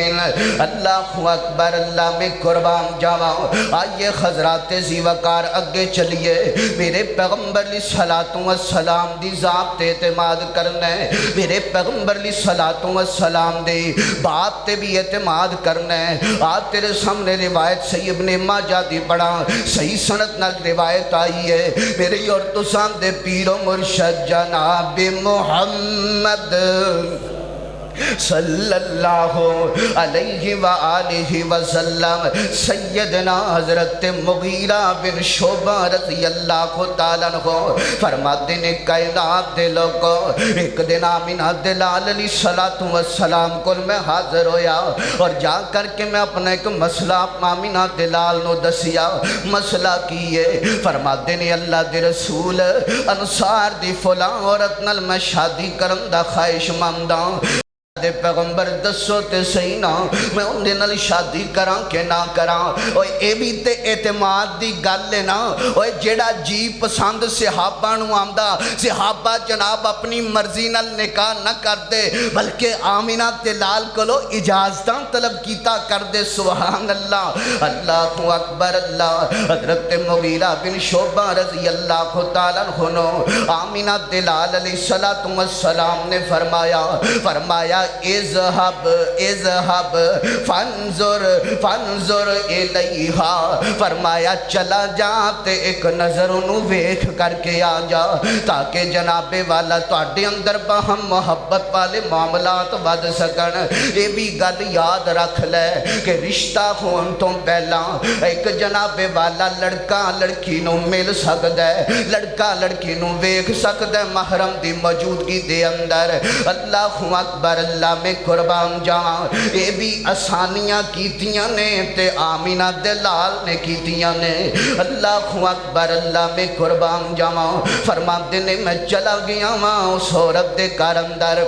اللہ اکبر اللہ میں قربان جاواں آئیے حضرات زی وقار اگے چلیے میرے پیغمبر علیہ الصلوۃ والسلام دی ذات تے اعتماد کرنا ہے میرے پیغمبر علیہ الصلوۃ والسلام دی بات تے بھی اعتماد کرنا ہے آج تیرے سامنے روایت صحیح ابن ماجہ دی بڑا صحیح سند نال روایت آئی ہے میرے اور تساں دے پیر و مرشد جناب محمد صلی اللہ علیہ وآلہ وسلم سیدنا حضرت مغیرہ بن شعبہ رضی اللہ تعالیٰ عنہ فرماتے نے کائنات دے لوگو ایک دن آمینہ دلال علیہ السلام کو میں حاضر ہویا اور جا کر کے میں اپنا ایک مسئلہ آمینہ دلال نو دسیا مسئلہ کیے فرماتے نے اللہ دے رسول انصار دی فلاں عورت نال میں شادی کرن دا خواہش منداں دے پیغمبر دسو تے صحیح نا میں ان دے نال شادی کراں کہ نہ کراں اوے اے بھی تے اعتماد دی گل ہے نا اوے جیڑا جی پسند صحابہ نو آندا صحابہ جناب اپنی مرضی نال نکاح نہ کردے بلکہ آمینہ تے لال کولو اجازتاں طلب کیتا کردے سبحان اللہ اللہ اکبر اللہ حضرت مغیرہ بن شعبہ رضی اللہ تعالیٰ عنہ آمینہ تے لال علیہ السلام نے فرمایا اذهب فانظر الیہا فرمایا چلا جا تے ایک نظر انہوں ویکھ کر کے آ جا تاکہ جناب والا تواڈے اندر باہم محبت والے معاملات ود سکن یہ بھی گل یاد رکھ لے کہ رشتہ ہون تو پہلا ایک جناب والا لڑکا لڑکی نو مل سکدا ہے لڑکا لڑکی نو ویکھ سکدا ہے محرم دی موجودگی دے اندر اللہ اکبر اللہ میں قربان جاواں اے بھی آسانیاں کیتیاں نے تے آمینہ دے لال نے کیتیاں نے اللہ اکبر اللہ میں قربان جاواں فرماتے نے میں چلا گیا ماں اس عورت دے گھر اندر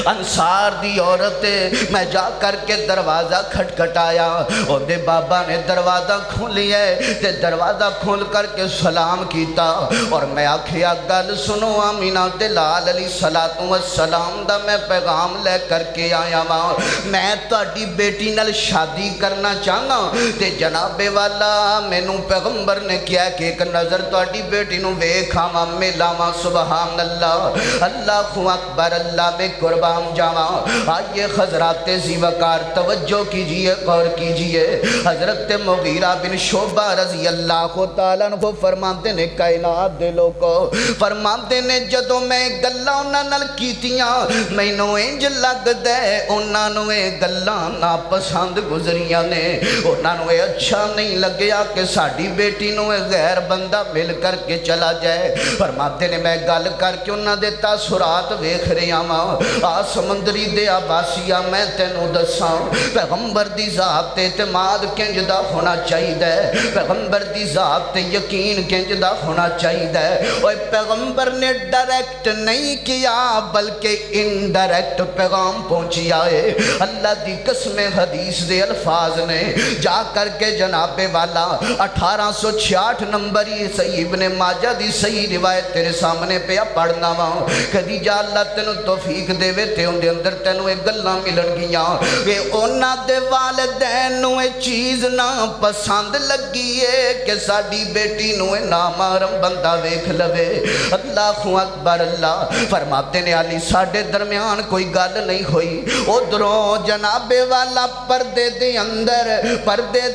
انصار دی عورت میں جا کر کے دروازہ کھٹکھٹایا اور دے بابا نے دروازہ کھولیا تے دروازہ کھول کر کے سلام کیتا اور میں آکھیا گل سنو آمینہ دے لال علیہ السلام دا میں پیغام لے کر کے آیا ماں میں تہاڈی بیٹی نال شادی کرنا چاہنا تے جناب والا مینوں پیغمبر نے کیا کہ ایک نظر تہاڈی بیٹی نوں ویکھاواں ملاواں سبحان اللہ اللہ اکبر اللہ میں قربان جاواں آئیے حضرات ذی وقار توجہ کیجئے غور کیجئے حضرت مغیرہ بن شعبہ رضی اللہ تعالیٰ عنہ فرماتے نے کائنات دے لوگو فرماتے نے جدوں میں گلاں انہاں نال کیتیاں مینوں انج لگ دے انہاں نوں اے گلاں ناپسند گزریاں نے انہاں نوں اے اچھا نہیں لگیا کہ ساڈی بیٹی نوں اے غیر بندہ مل کر کے چلا جائے فرماتے نے میں گل کر کے انہاں دے تاثرات ویکھ رہا ہاں سمندری دے آباسیہ میں تینوں دساں پیغمبر دی ذات تے اعتماد کنج دا ہونا چاہیے پیغمبر دی ذات تے یقین کنج دا ہونا چاہیے اوہ پیغمبر نے ڈائریکٹ نہیں کیا بلکہ انڈائریکٹ پیغام پہنچی آئے اللہ دی قسم حدیث دے الفاظ نے جا کر کے جناب والا 1866 نمبری صحیح ابن ماجہ دی صحیح روایت تیرے سامنے پہ پڑھنا وہاں کدی جا اللہ تینوں توفیق دے وے تے ان دے اندر تینوں ایک گلاں ملن گیاں کہ اونا دے والدین نوں اے چیز نہ پسند لگی ہے کہ ساڈی بیٹی نوں اے نامحرم بندہ ویکھ لوے اللہ اکبر اللہ فرماتے نے علی ساڈے درمیان کوئی گل نہیں ہوئی ادھروں جناب والا پردے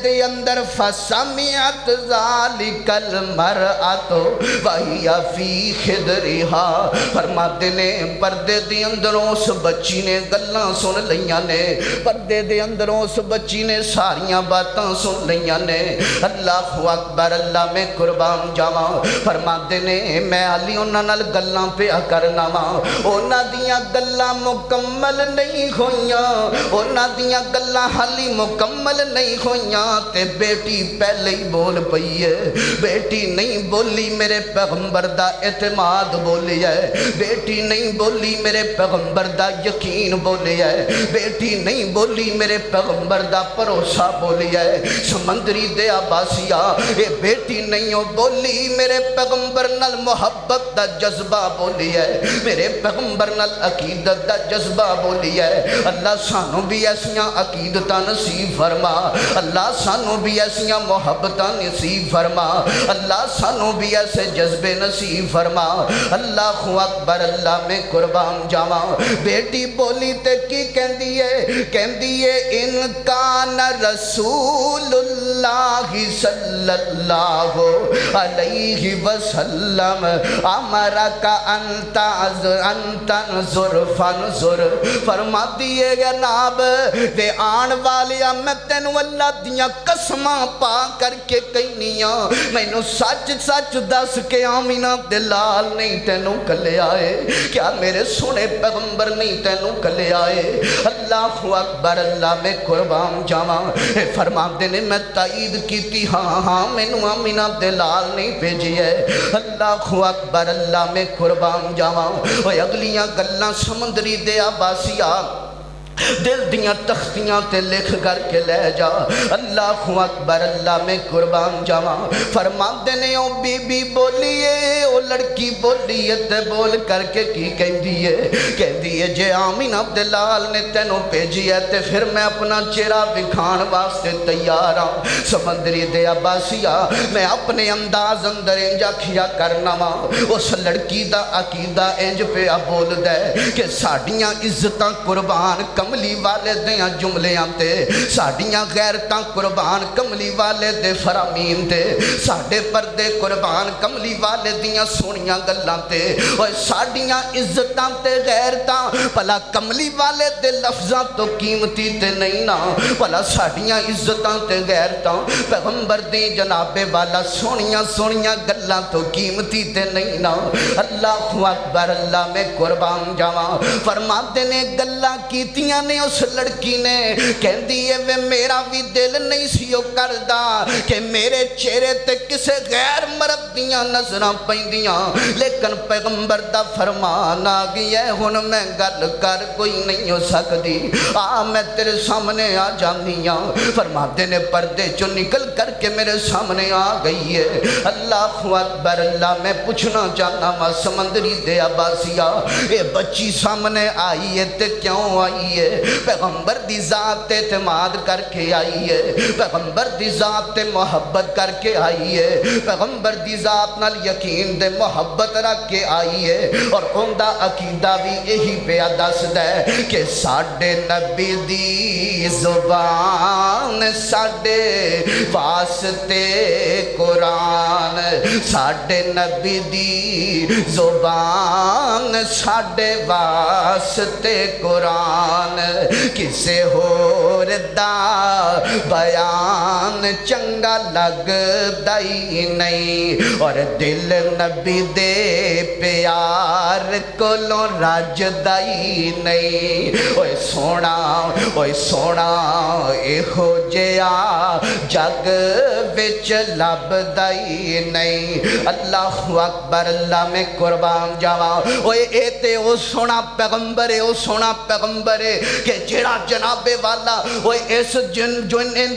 دے اندر فسمعت ذالک المرأۃ وہی فی خدرہا فرماتے نے پردے دے اندروں اس بچی نے گلاں سن لیاں نے پردے دے اندروں اس بچی نے ساریاں باتاں سن لیاں نے اللہ اکبر اللہ میں قربان جاواں فرماتے نے میں علی انہاں نال گلاں پیا کرنا وا انہاں دیاں گلاں مکمل نہیں ہویاں انہاں دیاں گلاں حالی مکمل نہیں ہویاں تے بیٹی پہلے ہی بول پئی ہے بیٹی نہیں بولی میرے پیغمبر دا اعتماد بولی ہے بیٹی نہیں بولی میرے پیغمبر دا یقین بولی ہے بیٹی نہیں بولی میرے پیغمبر دا پروسہ بولی ہے سمندری دے آباسیہ اے بیٹی نہیں ہو بولی میرے پیغمبر نال محبت دا جذبہ بولی ہے میرے پیغمبر نال عقیدت دا جذبہ بولی ہے اللہ سانو بھی ایسیاں عقیدتاں نصیب فرما اللہ سانو بھی ایسیاں محبتاں نصیب فرما اللہ سانو بھی ایسے جذبے نصیب فرما اللہ اکبر اللہ میں قربان جاواں بیٹی بولی تے کی کہندی ہے ان کان رسول اللہ صلی اللہ علیہ وسلم امرک ان تنظر فانظر فرما دیے جناب دے آن والیا میں تینوں اللہ دیاں قسماں پا کر کے کہنیاں مینوں سچ سچ دس کے آمینہ دے لال نہیں تینوں کلے آئے کیا میرے سونے پیغمبر نہیں تینوں کلے آئے اللہ اکبر اللہ میں قربان جاواں فرماتے نے میں تائید کیتی ہاں مینوں آمینہ دے لال نہیں بھیجی ہے اللہ اکبر اللہ میں قربان جاواں اگلیاں گلاں سمندری دے آباسیہ دل دیاں تختیاں تے لکھ کر کے لے جا اللہ اکبر اللہ میں قربان جاواں فرماتے نے او بی بی بولیے او لڑکی بولیے تے بول کر کے کی کہندی ہے جے آمین عبداللال نے تینوں بھیجی ہے تے پھر میں اپنا چہرہ دکھان واسطے تیار ہوں سمندری دے آباسیہ میں اپنے انداز اندر انج آکھیا کرنا وا اس لڑکی دا عقیدہ انج پہ بول دے کہ ساڈیاں عزتاں قربان کم کملی والے دیاں جملیاں تے ساڈیاں غیرتاں قربان کملی والے دے فرامین تے ساڈے پردے قربان کملی والے دیاں سونیاں گلاں تے اوے ساڈیاں عزتاں تے غیرتاں بھلا کملی والے دے لفظاں تو قیمتی تے نہیں نا بھلا ساڈیاں عزتاں تے غیرتاں پیغمبر دی جناب والا سونیاں سونیاں گلاں تو قیمتی تے نہیں نا اللہ اکبر اللہ میں قربان جاواں فرماتے نے گلاں کیتیاں نے اس لڑکی نے کہندی ہے وے میرا بھی دل نہیں سیو کردا کہ میرے چہرے تے کسے غیر مرد دیاں نظراں پیندیاں لیکن پیغمبر دا فرمان آ گیا ہے ہن میں گل کر کوئی نہیں ہو سکتی میں تیرے سامنے آ جانی ہوں فرماتے نے پردے چو نکل کر کے میرے سامنے آ گئی ہے اللہ اکبر اللہ میں پوچھنا چاہنا ماں سمندری دے عباسیہ اے بچی سامنے آئی ہے تے کیوں آئی ہے پیغمبر دی ذات تے اعتماد کر کے آئی ہے پیغمبر دی ذات تے محبت کر کے آئی ہے پیغمبر دی ذات نال یقین دے محبت رکھ کے آئی ہے اور اندہ عقیدہ بھی یہی پہ دسدا ہے کہ ساڈے نبی دی زبان ساڈے واسطے قرآن ساڈے نبی دی زبان ساڈے واسطے قرآن کسے ہور دا بیان چنگا لگدا ہی نہیں اور دل نبی دے پیار کولوں رجدا ہی نہیں اوے سونا اے ہو جیا جگ وچ لبدا ہی نہیں اللہ اکبر اللہ میں قربان جاواں اوے اے تے او سونا پیغمبر ہے او سونا پیغمبر ہے کہ جیڑا جناب والا اوے اس جن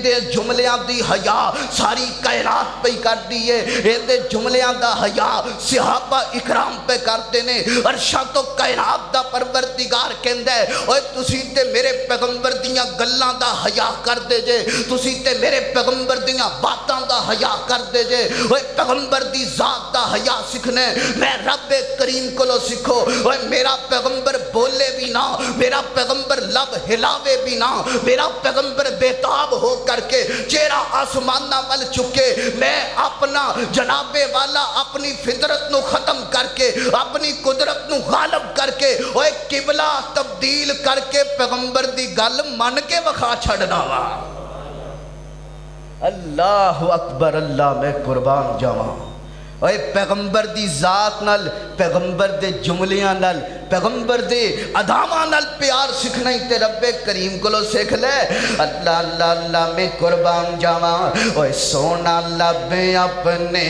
دے جملیاں دی حیا ساری کائنات پہ کر دیئے اے دے جملیاں دا حیا صحابہ اکرام پہ کرتے نے عرشاں تو کائنات دا پروردگار کہندا ہے اوے تسی تے میرے پیغمبر دیاں گلاں دا حیا کر دے جے تسی تے میرے پیغمبر دیاں باتاں دا حیا کر دے جے اوے پیغمبر دی ذات دا حیا سکھنے میں رب کریم کولو سکھو اوے میرا پیغمبر بولے بھی نہ میرا پیغمبر لب ہلاوے بھی نہ میرا پیغمبر بیتاب ہو کر کے چہرہ آسمانہ ول چکے میں اپنا جناب والا اپنی فطرت نو ختم کر کے اپنی قدرت نو غالب کر کے اوے قبلہ تبدیل کر کے پیغمبر دی گل من کے وکھا چھڑنا وا اللہ اکبر اللہ میں قربان جاواں اوے پیغمبر دی ذات نال پیغمبر دے جملیاں نال پیغمبر دے ادامہ نال پیار سکھنا ہی تے رب کریم کولو سکھ لے اللہ اللہ اللہ میں قربان جاواں اوے سونا لب اپنے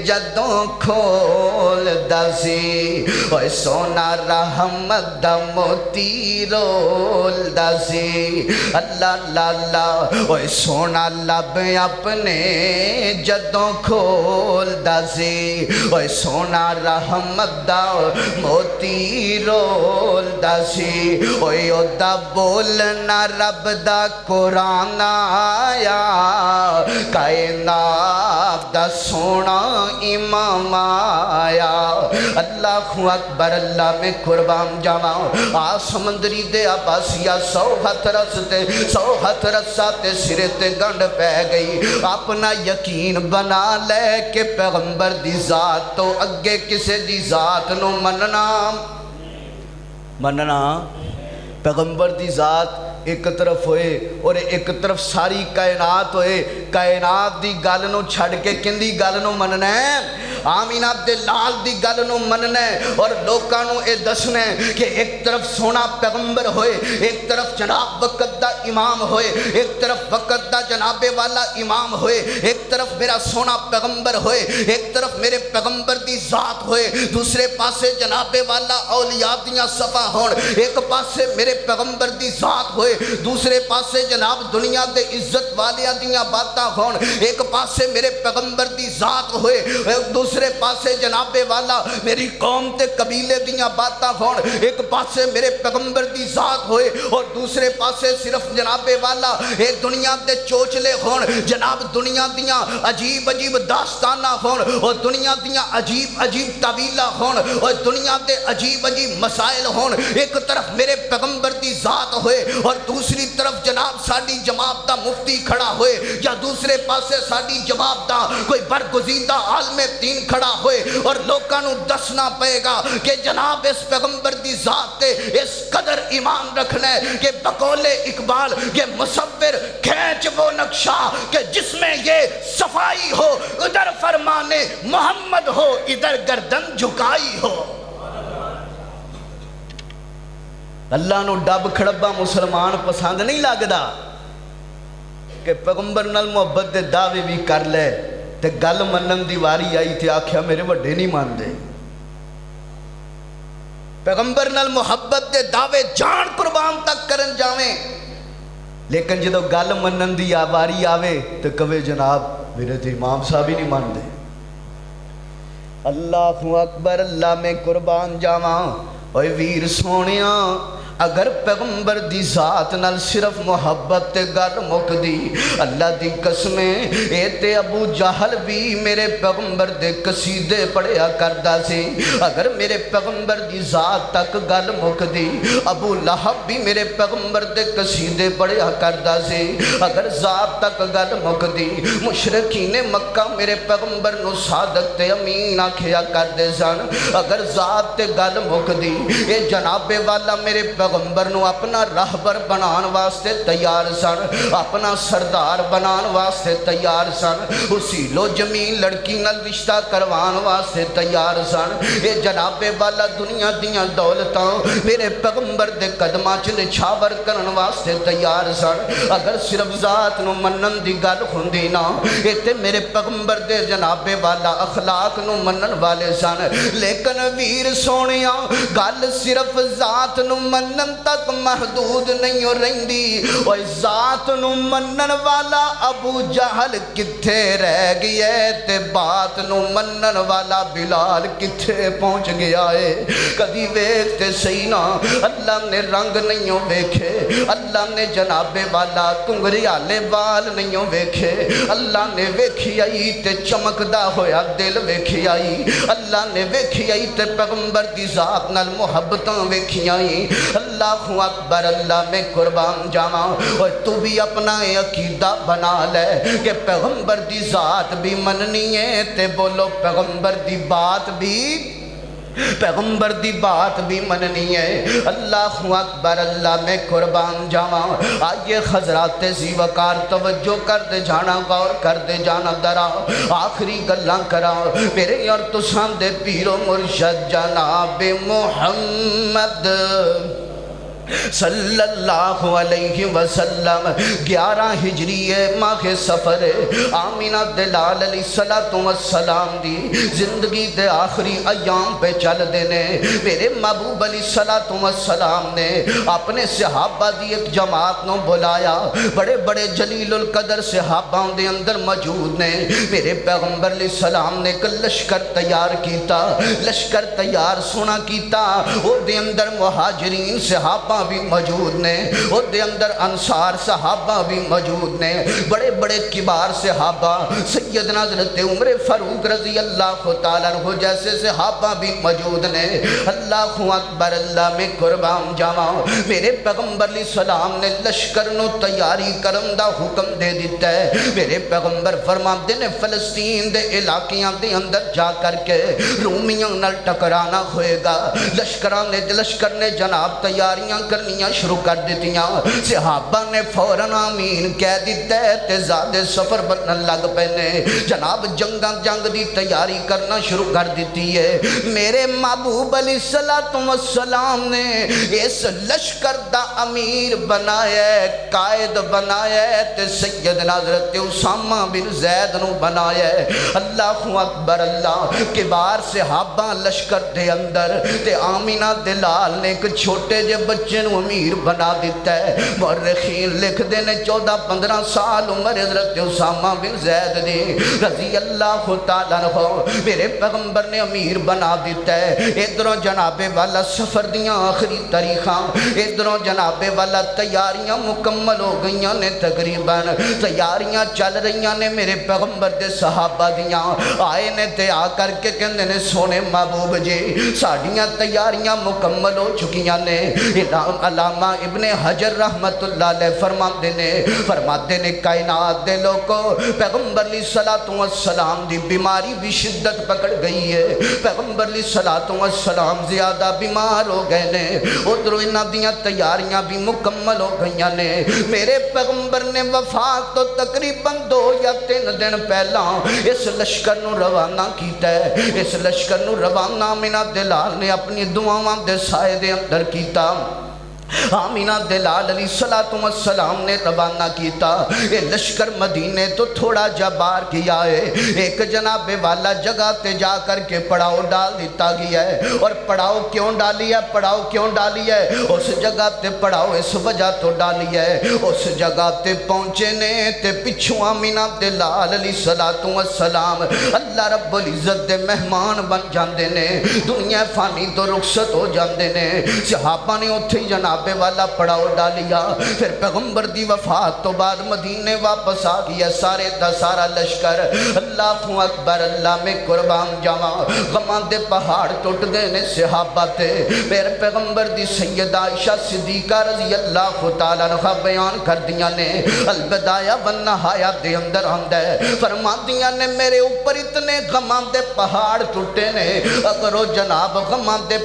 جدوں کھول دسی اوے سونا رحمت دا موتی رول دسی اللہ اللہ اللہ اوے سونا لب اپنے جدوں کھول دسی اوے سونا رحمت دا موتی رول دسی اوے او دا بولنا رب دا قرآن آیا کائنات دا سونا امام آیا اللہ اکبر اللہ میں قربان جاواں سمندری دے عباسیہ 100 ہتھ رستے 100 ہتھ رساتے سرے تے گنڈ پہ گئی اپنا یقین بنا لے کہ پیغمبر دی ذات تو اگے کسے دی ذات نو مننا پیغمبر دی ذات ایک طرف ہوئے اور ایک طرف ساری کائنات ہوئے کائنات دی گل نو چھڑ کے کندی گل نو مننا ہے آمینہ دے لال دی گل نو مننا ہے اور لوکاں نو اے دسنا ہے کہ ایک طرف سونا پیغمبر ہوئے ایک طرف جناب وقت دا امام ہوئے ایک طرف وقت دا جناب والا امام ہوئے ایک طرف میرا سونا پیغمبر ہوئے ایک طرف میرے پیغمبر دی ذات ہوئے دوسرے پاسے جناب والا اولیاء دیاں صفا ہون ایک پاسے میرے پیغمبر دی ذات ہوئے دوسرے پاسے جناب دنیا دے عزت والیاں دیاں باتاں باتاں ہون، ایک پاسے میرے پیغمبر دی ذات ہوئے، ایک دوسرے پاسے جناب والا میری قوم تے قبیلے دیاں باتاں ہون، ایک پاسے میرے پیغمبر دی ذات ہوئے اور دوسرے پاسے صرف جناب والا ایک دنیا دے چوچلے ہون، جناب دنیا دیاں عجیب عجیب داستانہ ہون اور دنیا دیاں عجیب عجیب طویلہ ہون اور دنیا دے عجیب عجیب مسائل ہون، ایک طرف میرے پیغمبر دی ذات ہوئے اور دوسری طرف جناب ساڑی جماعت دا مفتی کھڑا ہوئے، یا دوسرے پاسے ساڑی جماعت دا کوئی برگزیدہ عالم دین کھڑا ہوئے، اور لوکاں نو دسنا پئے گا کہ جناب اس پیغمبر دی ذات تے اس قدر ایمان رکھنا ہے کہ بقول اقبال کہ مصور کھینچ وہ نقشہ کہ جس میں یہ صفائی ہو، ادھر فرمانے محمد ہو ادھر گردن جھکائی ہو۔ اللہ نو ڈب کھڑبا مسلمان پسند نہیں لگدا کہ پیغمبر نال محبت دے دعوے بھی کر لے تے گل منن دی واری آئی تے آکھیا میرے وڈے نہیں مان دے۔ پیغمبر نال محبت دے دعوے جان قربان تک کرن جاویں، لیکن جدو گل منن دی واری آوے تو کہے جناب میرے تے امام صاحب ہی نہیں مان دے۔ اللہ اکبر، اللہ میں قربان جاواں، اوے ویر سونیاں اگر پیغمبر دی ذات نال صرف محبت تے گل مک دی، اللہ دی قسمیں اے تے ابو جہل بھی میرے پیغمبر دے قصیدے پڑھیا کردا سی۔ اگر میرے پیغمبر دی ذات تک گل مک دی، ابو لہب بھی میرے پیغمبر دے قصیدے پڑھیا کردا سی۔ اگر ذات تک گل مک دی، مشرکین مکہ میرے پیغمبر نو صادق تے امین آکھیا کردے سن۔ اگر ذات تے گل مک دی، اے جناب والا میرے پیغمبر نو اپنا رہبر بنان واسطے تیار سن، اپنا سردار بنان واسطے تیار سن، اسی لو جمیل لڑکی نال رشتہ کروان واسطے تیار سن۔ اے جناب والا دنیا دیاں دولتاں میرے پیغمبر دے قدماں چ نچھاور کرن واسطے تیار سن۔ اگر صرف ذات نو منن دی گل ہوندی نا، اے تے میرے پیغمبر دے جناب والا اخلاق نو منن والے سن۔ لیکن ویر سونیاں گل صرف ذات نو منن تک محدود نہیں ہو رہندی، اور ذات نو منن والا ابو جہل کتھے رہ گیا ہے تے بات نو منن والا بلال کتھے پہنچ گیا ہے۔ کدی ویکھتے صحیح نا، اللہ نے رنگ نہیں ہو ویکھے، اللہ نے جناب والا کنگریالے بال نہیں ہو ویکھے، اللہ نے ویکھی آئی تے چمکدا ہویا دل ویکھی آئی، اللہ نے ویکھی آئی تے پیغمبر دی ذات نال محبتاں ویکھی آئی۔ اللہ اکبر، اللہ میں قربان جاواں، اور تو بھی اپنا عقیدہ بنا لے کہ پیغمبر دی ذات بھی مننی ہے تے بولو پیغمبر دی بات بھی مننی ہے۔ اللہ اکبر، اللہ میں قربان جاواں۔ آئیے حضرات ذی وقار توجہ کر دے جانا، غور کر دے جانا، درا آخری گلاں کرا میرے اور تساں دے پیرو مرشد جناب محمد صلی اللہ علیہ وسلم 11 ہجری ماہ سفر آمینہ دلال علیہ السلام دی زندگی دے آخری ایام پہ چل دینے میرے محبوب علیہ السلام نے اپنے صحابہ دی ایک جماعت نو بلایا، بڑے بڑے جلیل القدر صحابہ دے اندر موجود نے۔ میرے پیغمبر علیہ السلام نے ایک لشکر تیار کیتا، لشکر تیار سونا کیتا، وہ دے اندر مہاجرین صحابہ بھی موجود نے، وہ دے اندر انصار صحابہ بھی موجود نے، بڑے بڑے کبار صحابہ سیدنا حضرت عمر فاروق رضی اللہ تعالیٰ عنہ جیسے صحابہ بھی موجود نے۔ اللہ اکبر، اللہ میں قربان جاواں۔ میرے پیغمبر علیہ السلام نے لشکر نو تیاری کرن دا حکم دے دیتا ہے۔ میرے پیغمبر فرماندے نے فلسطین دے علاقیاں دے اندر جا کر کے رومیاں نال ٹکرانا ہوئے گا۔ لشکر نے جناب تیاریاں کرنیاں شروع کر دیتیاں، صحابہ نے فوراً آمین کہہ دیتا ہے تے زیادہ سفر بنن لگ پینے، جناب جنگ دی تیاری کرنا شروع کر دیتی ہے۔ میرے محبوب علیہ السلام نے اس لشکر دا امیر بنایا ہے، قائد بنایا ہے تے سیدنا حضرت اسامہ بن زید نو بنایا ہے۔ اللہ اکبر، اللہ کبار صحابہ لشکر دے اندر تے آمینہ دلال نے ایک چھوٹے جے بچے بچے نو امیر بنا دیتا ہے۔ مورخین لکھ دینے 14-15 سال عمر حضرت اسامہ بن زید دی رضی اللہ تعالیٰ عنہ میرے پیغمبر نے امیر بنا دیتا ہے۔ ادھروں جناب والا سفر دیاں آخری تاریخاں، ادھروں جناب والا تیاریاں مکمل ہو گئیاں نے، تقریباً تیاریاں چل رہیاں نے میرے پیغمبر دے صحابہ دیاں آئے نے تے آ کر کے کہندے نے سونے محبوب جی ساڑیاں تیاریاں مکمل ہو چکیاں نے۔ علامہ ابن حجر رحمت اللہ علیہ فرماتے نے کائنات دے لوگوں پیغمبر علیہ السلام دی بیماری بھی شدت پکڑ گئی ہے، پیغمبر علیہ السلام زیادہ بیمار ہو گئے نے، ادھر انہاں دیاں تیاریاں بھی مکمل ہو گئیاں نے۔ میرے پیغمبر نے وفات تو تقریباً 2 یا 3 دن پہلا اس لشکر نو روانہ کیتا ہے۔ اس لشکر نو روانہ آمینہ دلال نے اپنی دعاواں دے سائے دے اندر کیتا۔ آمینہ دلال علیہ السلام نے روانہ کیتا۔ یہ لشکر مدینے تو تھوڑا جا بار کیا ہے، ایک جناب والا جگہ تے جا کر کے پڑاؤ ڈال دیتا گیا ہے۔ اور پڑاؤ کیوں ڈالی ہے؟ پڑاؤ کیوں ڈالی ہے؟ اس جگہ تے پڑاؤ اس وجہ تو ڈالی ہے، اس جگہ تے پہنچے نے تے پچھوں آمینہ دلال علیہ السلام اللہ رب العزت دے مہمان بن جاندے نے، دنیا فانی تو رخصت ہو جاندے نے۔ صحابہ نے اتھے جناب والا پڑاؤ ڈالیا، پھر پیغمبر دی وفات تو بعد مدینے واپس آ گیا سارے دا سارا لشکر۔ اللہ اکبر، اللہ میں قربان جاواں، غمان دے پہاڑ ٹوٹ گئے نے صحابہ تے۔ میرے پیغمبر دی سیدہ عائشہ صدیقہ رضی اللہ تعالیٰ عنہ بیان کر دیا نے، البدایہ والنہایہ دے اندر آندا ہے، فرما دیا نے میرے اوپر اتنے غمان دے پہاڑ ٹوٹے نے، اگر وہ جناب غمان دے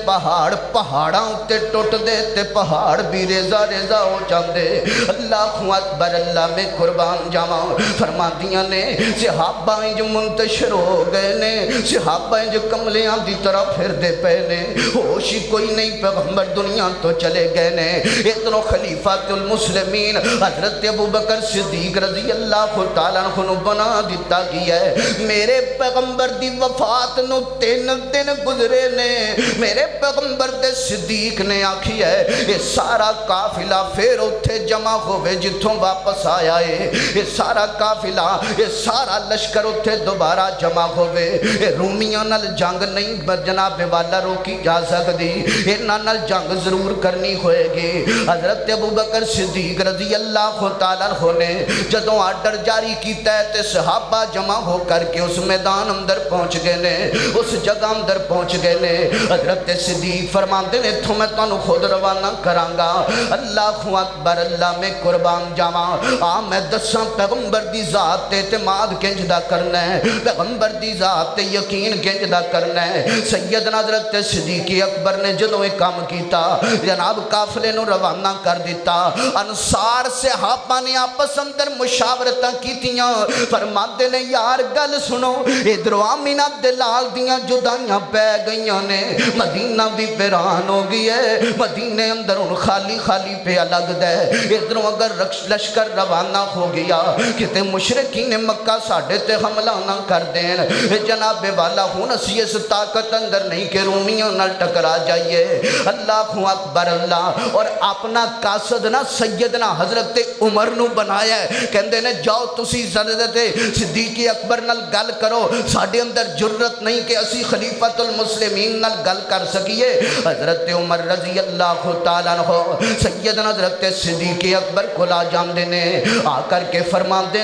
پہاڑاں اتے ٹوٹ دے تے پہاڑ بھی ریزہ ریزہ ہو جاندے۔ اللہ اکبر، اللہ میں قربان جاواں، فرما دیا نے صحابہ انج منتشر ہو گئے نے، صحابہ انج کملیاں دی طرح پھر دے پے نے، ہوش ہی کوئی نہیں، پیغمبر دنیا تو چلے گئے نے۔ ادھروں خلیفۃ المسلمین حضرت ابوبکر صدیق رضی اللہ تعالیٰ عنہ بنا دیتا گیا ہے۔ میرے پیغمبر دی وفات نو 3 دن گزرے نے، میرے پیغمبر دے صدیق نے آکھی ہے یہ سارا قافلہ پھر اتھے جمع ہوئے جتھوں واپس آیا ہے، یہ سارا قافلہ یہ سارا لشکر اتھے دوبارہ جمع ہوئے۔ یہ رومیاں نال جنگ نہیں جناب والا روکی جا سکتی، انہاں نال جنگ ضرور کرنی ہوئے گی۔ حضرت ابوبکر صدیق رضی اللہ تعالیٰ عنہ نے جدوں آرڈر جاری کیتا ہے تے صحابہ جمع ہو کر کے اس میدان اندر پہنچ گئے نے، اس جگہ اندر پہنچ گئے نے۔ حضرت صدیق فرماندے نے اتھوں میں تانوں خود روانہ کرانگا۔ اللہ اکبر، اللہ میں قربان جاواں، میں دساں پیغمبر دی ذات تے اعتماد کنج دا کرنا ہے، پیغمبر دی ذات تے یقین کنج دا کرنا ہے۔ سیدنا حضرت صدیق اکبر نے جدوں یہ کام کیتا جناب قافلے نو روانہ کر دیتا، انصار صحابہ نے آپس اندر مشاورتاں کیتیاں، فرماتے نے یار گل سنو، ادھروں آمینہ دلال دیاں جدائیاں پہ گئیاں نے، مدینہ بھی ویران ہو گئی ہے، مدینے اندر ان خالی خالی پہ الگ دے، ادھروں اگر لشکر روانہ ہو گیا کتے مشرکین مکہ ساڑھے تے حملہ نہ کر دین، جناب والا ہون اسی اس طاقت اندر نہیں کہ رومیوں نال ٹکرا جائیے۔ اللہ اکبر، اللہ اور اپنا قاصد نہ سیدنا حضرت عمر نو بنایا ہے، کہندے نے جاؤ تسی حضرت صدیق اکبر نال گل کرو، ساڑھے اندر جرت نہیں کہ اسی خلیفۃ المسلمین نال گل کر سکیے۔ حضرت عمر رضی اللہ تعالیٰ عنہ سیدنا حضرت صدیق اکبر کو لا جاندے نے، آ کر کے فرماندے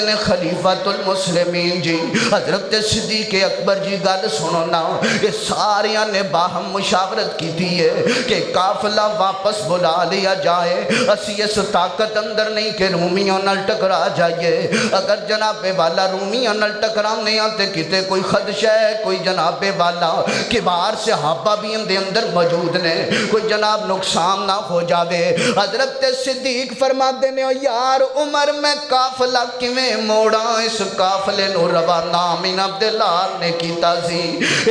نے خلیفۃ المسلمین جی حضرت صدیق اکبر جی گل سنو نا، یہ ساریاں نے باہم مشاورت کی تھی ہے کہ قافلہ واپس بلا لیا جائے، اسی اس طاقت اندر نہیں کہ رومیوں نال ٹکرا جائیے، اگر جناب والا رومیوں نال ٹکرانے آتے کتے کوئی خدشہ ہے، کوئی جناب والا کبار صحابہ بھی اندر موجود نے، کوئی جناب نقصان نہ ہو جاوے۔ حضرت صدیق فرما دینے یار عمر میں قافلہ کیویں موڑا، اس قافلے نو روانہ آمین عبداللال نے کیتا سی،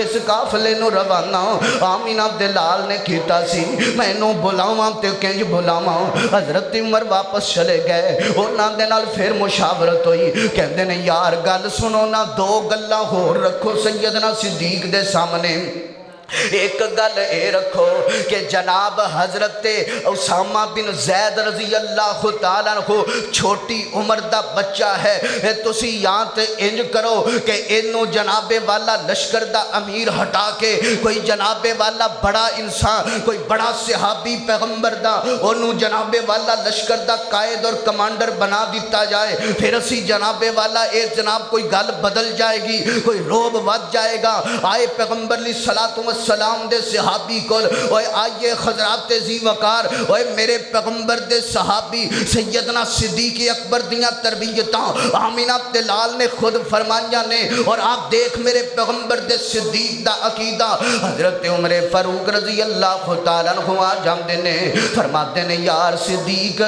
اس قافلے نو روانہ آمین عبداللال نے کیتا سی، میں نو بلاواں تے کنج بلاواں۔ حضرت عمر واپس چلے گئے، انہاں دے نال پھر مشاورت ہوئی، کہندے نے یار گل سنو نا، 2 گلاں ہور رکھو سیدنا صدیق دے سامنے۔ ایک گل اے رکھو کہ جناب حضرت اسامہ بن زید رضی اللہ تعالیٰ عنہ چھوٹی عمر دا بچہ ہے، تسی یہاں تے انج کرو کہ انہوں جناب والا لشکر دا امیر ہٹا کے کوئی جناب والا بڑا انسان، کوئی بڑا صحابی پیغمبر دا انہوں جناب والا لشکر دا قائد اور کمانڈر بنا دیتا جائے، پھر اسی جناب والا اے جناب کوئی گل بدل جائے گی، کوئی روب ود جائے گا۔ آئے پیغمبر علیہ السلام دے صحابی کول، اوے آئیے حضرات ذی وقار، اوے میرے پیغمبر دے صحابی سیدنا صدیق اکبر دیاں تربیتاں آمینہ دلال نے خود فرمائیاں نے، اور آپ دیکھ میرے پیغمبر دے صدیق دا عقیدہ۔ حضرت عمر فاروق رضی اللہ تعالیٰ عنہ آ جاندے نے، فرماتے نے یار صدیق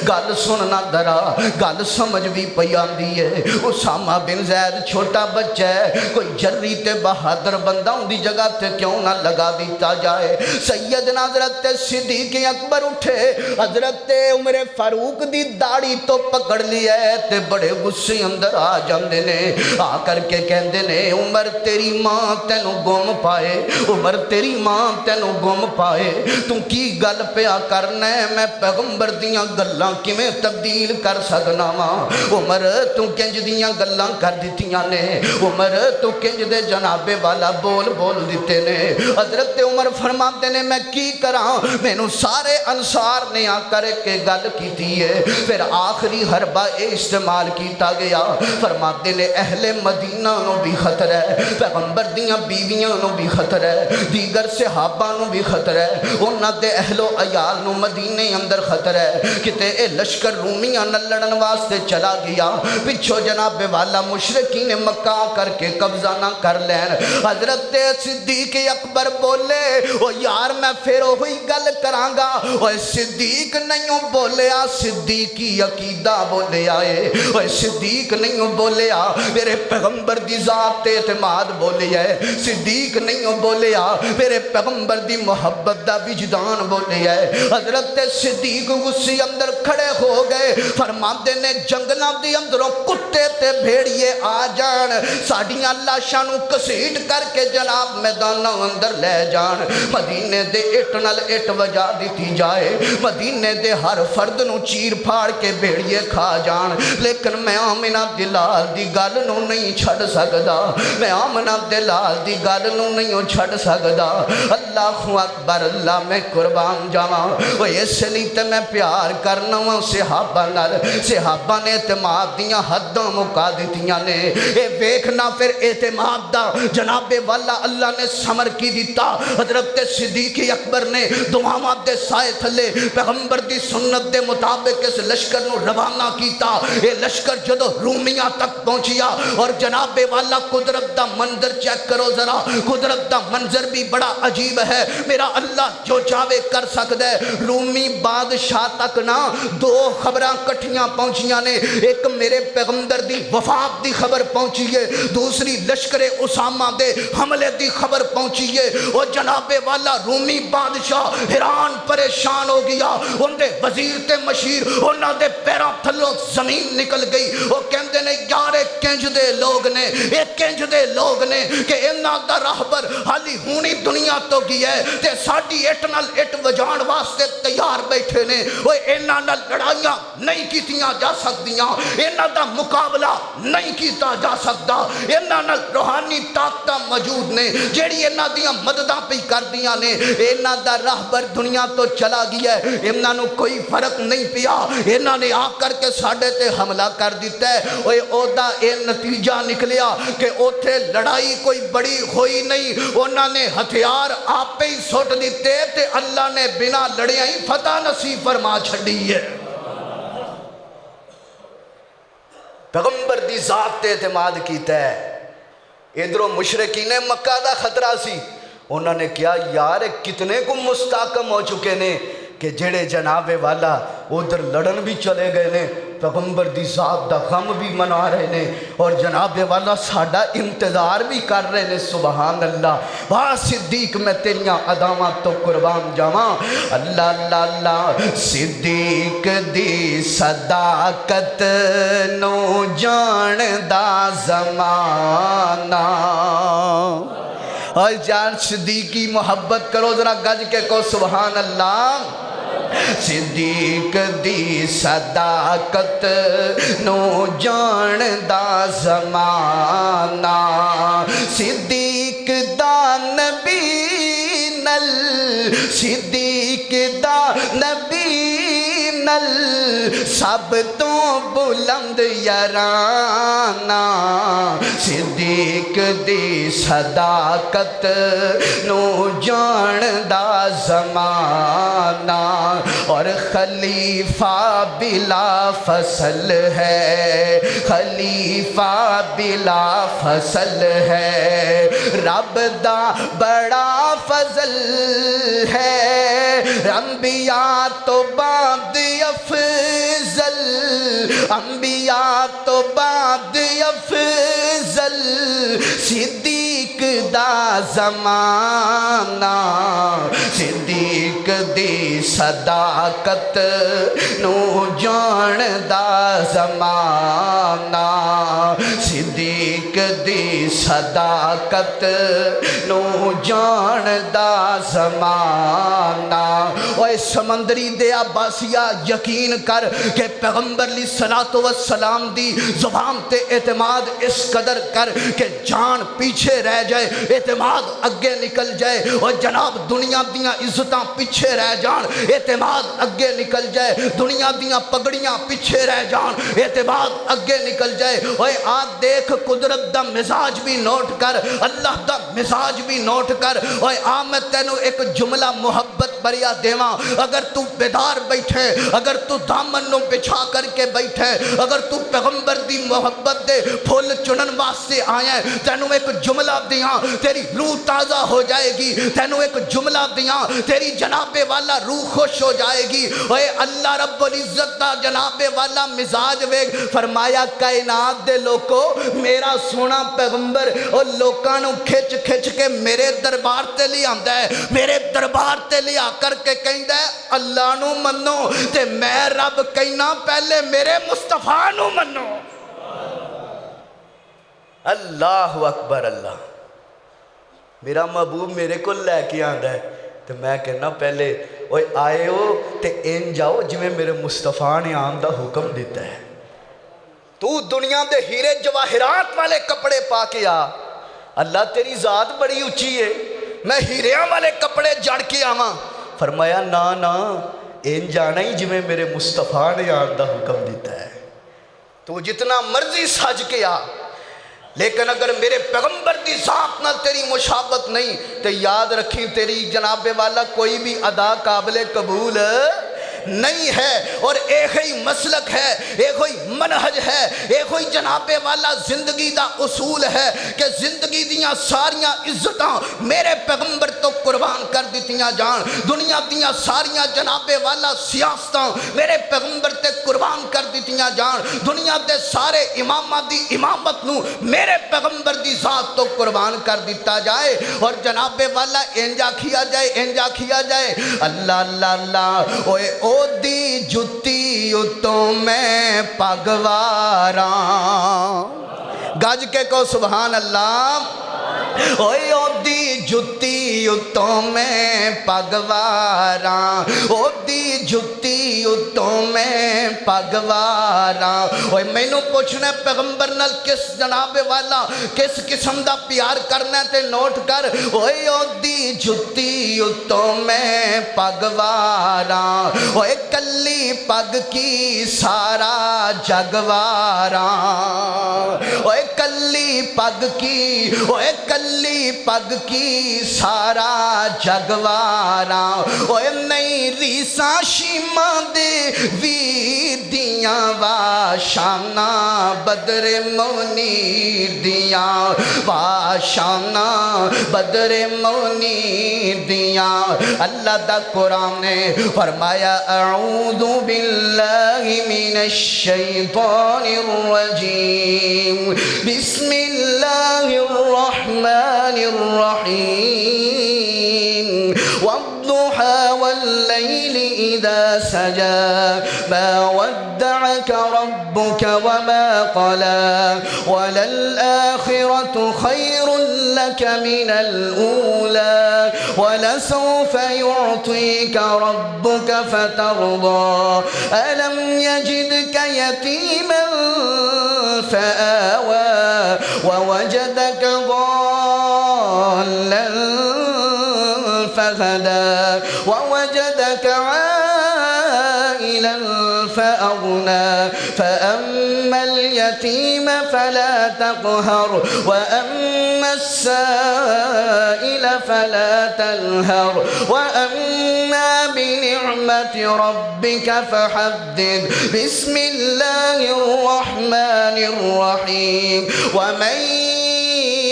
گل سننا درا، گل سمجھ بھی پئی آندی ہے، اسامہ بن زید چھوٹا بچہ ہے، کوئی جری تے بہادر بندہ ان دی جگہ تے کیوں نہ لگا دیتا جائے۔ سیدنا حضرت صدیق اکبر اٹھے، حضرت عمر فاروق دی داڑھی تو پکڑ لیا ہے تے بڑے غصے اندر آ جاندے نے، آ کر کے کہندے نے عمر تیری ماں تینوں گم پائے، عمر تیری ماں تینوں گم پائے، تو کی گل پیا کرنا ہے، میں پیغمبر دیاں گلاں کیویں تبدیل کر سکنا وا، عمر تو کنج دیاں گلاں کر دتیاں نے، عمر تو کنج دے جناب والا بول دیتے نے۔ حضرت عمر فرماتے نے میں کی کراں، مینوں سارے انصار نے آ کر کے گل کیتی ہے، پھر آخری حربہ استعمال کیتا گیا۔ فرماتے نے اہل مدینہ نو بھی خطر ہے، پیغمبر دیاں بیویاں نو بھی خطر ہے، دیگر صحابہ نو بھی خطر ہے، انہاں دے اہل و عیال نو مدینے اندر خطر ہے، کتے اے لشکر رومیاں نہ لڑن واسطے چلا گیا، پچھو جناب والا مشرکین مکہ کر کے قبضہ نہ کر لین۔ حضرت صدیق اکبر بولے او یار میں پھر وہی گل کرانگا، او صدیق نہیں بولیا، صدیقی عقیدہ بولیا ہے، او صدیق نہیں بولیا میرے پیغمبر دی ذات اعتماد بولیا ہے، صدیق نہیں بولیا میرے پیغمبر دی محبت دا وجدان بولیا ہے۔ حضرت صدیق غصے اندر کھڑے ہو گئے، فرماندے نے جنگلاں دی اندروں کتے تے بھیڑیے آ جان، ساڑیاں لاشاں نو کسیٹ کر کے جناب میدانہ اندر لے جان، مدینے دے اٹ نال اٹ وجا دیتی جائے، مدینے دے ہر فرد نو چیر پھاڑ کے بھیڑیے کھا جان، لیکن میں آمنہ دلال دی گل نو نہیں چھڑ سکدا، میں آمنہ دلال دی گل نو نہیں چھڑ سکدا۔ اللہ اکبر، اللہ میں قربان جاواں، وہ اس لیے تے میں پیار کرنا ہوں صحابہ نال، صحابہ نے اعتماد دیاں حداں مکا دیتیاں نے، اے ویکھنا پھر اعتماد دا جناب والا اللہ نے سمر کی دیتا۔ حضرت صدیق اکبر نے دعاواں دے سائے تھلے پیغمبر دی سنت دے مطابق اس لشکر نو روانہ کیتا، اے لشکر جدو رومیاں تک پہنچیا، اور جناب والا قدرت دا منظر چیک کرو ذرا، قدرت دا منظر بھی بڑا عجیب ہے، میرا اللہ جو چاہے کر سکتا ہے۔ رومی بادشاہ تک نا دو خبراں کٹھیاں پہنچیاں نے، ایک میرے پیغمبر دی وفات دی خبر پہنچی ہے، دوسری لشکر اسامہ دے حملے دی خبر پہنچی ہے، اور جناب والا رومی بادشاہ حیران پریشان ہو گیا، ان دے وزیر تے مشیر انہاں دے پیراں تھلوں زمین نکل گئی، وہ کہندے نے یار ایک کنج دے لوگ نے، ایک کنج دے لوگ نے کہ انہاں دا راہبر حالی ہونی دنیا تو گیا ہے تے ساڑی اٹ نال اٹ وجان واسطے تیار بیٹھے نے، وہ انہاں نال لڑائیاں نہیں کیتیاں جا سکدیاں، انہاں دا مقابلہ نہیں کیتا جا سکتا، انہاں نال روحانی طاقتاں موجود نے جیڑی انہاں دیاں مدداں پہ کر دیاں نے، انہاں دا راہبر دنیا تو چلا گیا ہے، انہاں نو کوئی فرق نہیں پیا، انہاں نے آ کر کے ساڑھے تے حملہ کر دیتا ہے، او دا اے نتیجہ نکلیا کہ اوتھے لڑائی کوئی بڑی ہوئی نہیں، انہاں نے ہتھیار آپ پہ ہی سوٹ دیتے تے اللہ نے بنا لڑیاں ہی فتح نصیب فرما چھڑی ہے۔ پیغمبر دی ذات تے اعتماد کیتا ہے۔ ادھروں مشرکین مکہ دا خطرہ سی، انہوں نے کیا یار کتنے کو مستحکم ہو چکے نے کہ جڑے جناب والا ادھر لڑن بھی چلے گئے نے، پیغمبر دی ذات دا غم بھی منا رہے نے، اور جناب والا ساڑا انتظار بھی کر رہے نے۔ سبحان اللہ، واہ صدیق میں تیریاں اداواں تو قربان جاواں، اللہ اللہ اللہ۔ صدیق دی صداقت نو جان دا زمانہ، اور جان صدیقی محبت کرو ذرا گج کے کو سبحان اللہ صدیق دی صداقت نو جان دا زمانہ صدیق دا نبی نل صدیق دا نبی نل سب تو بلند یارانہ صدیق دی صداقت نو جان دا زمانہ اور خلیفہ بلا فصل ہے خلیفہ بلا فصل ہے رب دا بڑا فضل ہے انبیاء تو بعد افضل انبیاء تو بعد افضل صدیق دا زمانہ صدیق دی صداقت نو جان دا زمانہ صدیق دی صداقت نو جان دا زمانہ اوے سمندری دے عباسیہ یقین کر کہ پیغمبر علیہ الصلوۃ والسلام دی زبان تے اعتماد اس قدر کر کہ جان پیچھے رہ جائے اعتماد اگے نکل جائے اور جناب دنیا دیاں عزتاں پیچھے رہ جان اعتماد اگے نکل جائے دنیا دیاں پگڑیاں پیچھے رہ جان اعتماد اگے نکل جائے اوے آج دیکھ قدرت دا مزاج بھی نوٹ کر اللہ دا مزاج بھی نوٹ کر اوے آ میں تینوں ایک جملہ محبت بریا دیواں اگر تو بیدار بیٹھے اگر تو دامن نو بچھا کر کے بیٹھے اگر تو پیغمبر دی محبت دے پھول چنن واسطے آیا ہے تینوں ایک جملہ دیاں تیری روح تازہ ہو جائے گی تینوں ایک جملہ دیاں تیری جناب والا روح خوش ہو جائے گی اے اللہ رب العزت دا جناب والا مزاج ویگ فرمایا کائنات دے لوکو میرا سونا پیغمبر اور لوکاں نو کھچ کھچ کے میرے دربار تے لے آندا ہے میرے دربار تے لے آ کر کے کہندا ہے اللہ نو منو تے میں رب کہنا پہلے میرے مصطفیٰ نو منو اللہ اکبر اللہ میرا محبوب میرے کو لے کے آندا ہے تو میں کہنا پہلے اوے آئے ہو تے ان جاؤ جو میں میرے مصطفیٰ نے آن دا حکم دیتا ہے تو دنیا دے ہیرے جواہرات والے کپڑے پا کے آ اللہ تیری ذات بڑی اونچی ہے میں ہیریاں والے کپڑے جڑ کے آواں فرمایا نا نا ان جانا ہی جو میں میرے مصطفیٰ نے آن دا حکم دیتا ہے تو جتنا مرضی سج کے آ لیکن اگر میرے پیغمبر دی ذات نہ تیری مشابت نہیں تو یاد رکھیں تیری جناب والا کوئی بھی ادا قابل قبول نہیں ہے اور ایک ہی مسلک ہے ایک ہی منہج ہے ایک ہی جناب والا زندگی دا اصول ہے کہ زندگی دیاں ساریاں عزتاں میرے پیغمبر تو قربان کر دیتیاں جان دنیا دیاں ساریاں جناب والا سیاستاں میرے پیغمبر تے قربان کر دیتیاں جان دنیا دے سارے امامہ دی امامت نو میرے پیغمبر دی ذات تو قربان کر دیتا جائے اور جناب والا انجا کیا جائے اللہ اللہ اللہ اوے او دی جتی تو میں پگواراں گج کے کو سبحان اللہ اوے او دی جتی تو میں پگواراں او دی جتی تو میں پگواراں اوے میں نو پوچھنا پیغمبر نال کس جناب والا کس قسم دا پیار کرنا تے نوٹ کر اوے او دی جتی تو میں پگواراں اوے کلی پگ کی سارا جگواراں اوے کلی پگ کی اوے کلی پگ کی سارا جگواراں اوے نئی ریساں شیماں دے ویر دیاں واشانا بدر منیر دیاں واشانا بدر منیر دیاں اللہ دا قرآن نے فرمایا اعوذ باللہ من الشیطان الرجیم بسم اللہ الرحمن الرحیم والضحى والليل إذا سجى ما ود ودعك ربك وما قلى وللآخرة خير لك من الأولى ولسوف يعطيك ربك فترضى ألم يجدك يتيما فآوى ووجدك ضالا فهدى ووجدك عائلا فأغنى فأما اليتيم فلا تقهر وأما السائل فلا تنهر وأما بنعمة ربك فحدث بسم الله الرحمن الرحيم ومن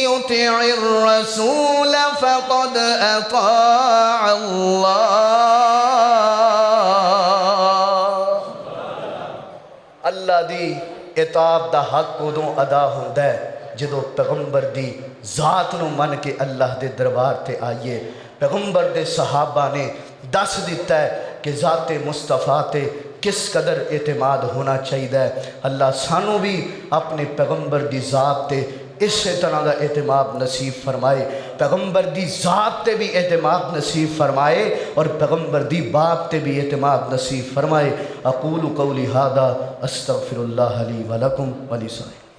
يطع الرسول فقد أطاع الله اللہ دی اطاعت دا حق ادوں ادا ہوندا ہے جدوں پیغمبر دی ذات نو من کے اللہ دے دربار تے آئیے پیغمبر دے صحابہ نے دس دیتا ہے کہ ذات مصطفیٰ تے کس قدر اعتماد ہونا چاہیے اللہ سانو بھی اپنے پیغمبر دی ذات تے اسی طرح دا اعتماد نصیب فرمائے پیغمبر دی ذات تے بھی اعتماد نصیب فرمائے اور پیغمبر دی بات تے بھی اعتماد نصیب فرمائے اقول قولی ھذا استغفر اللہ لی ولکم ولسائر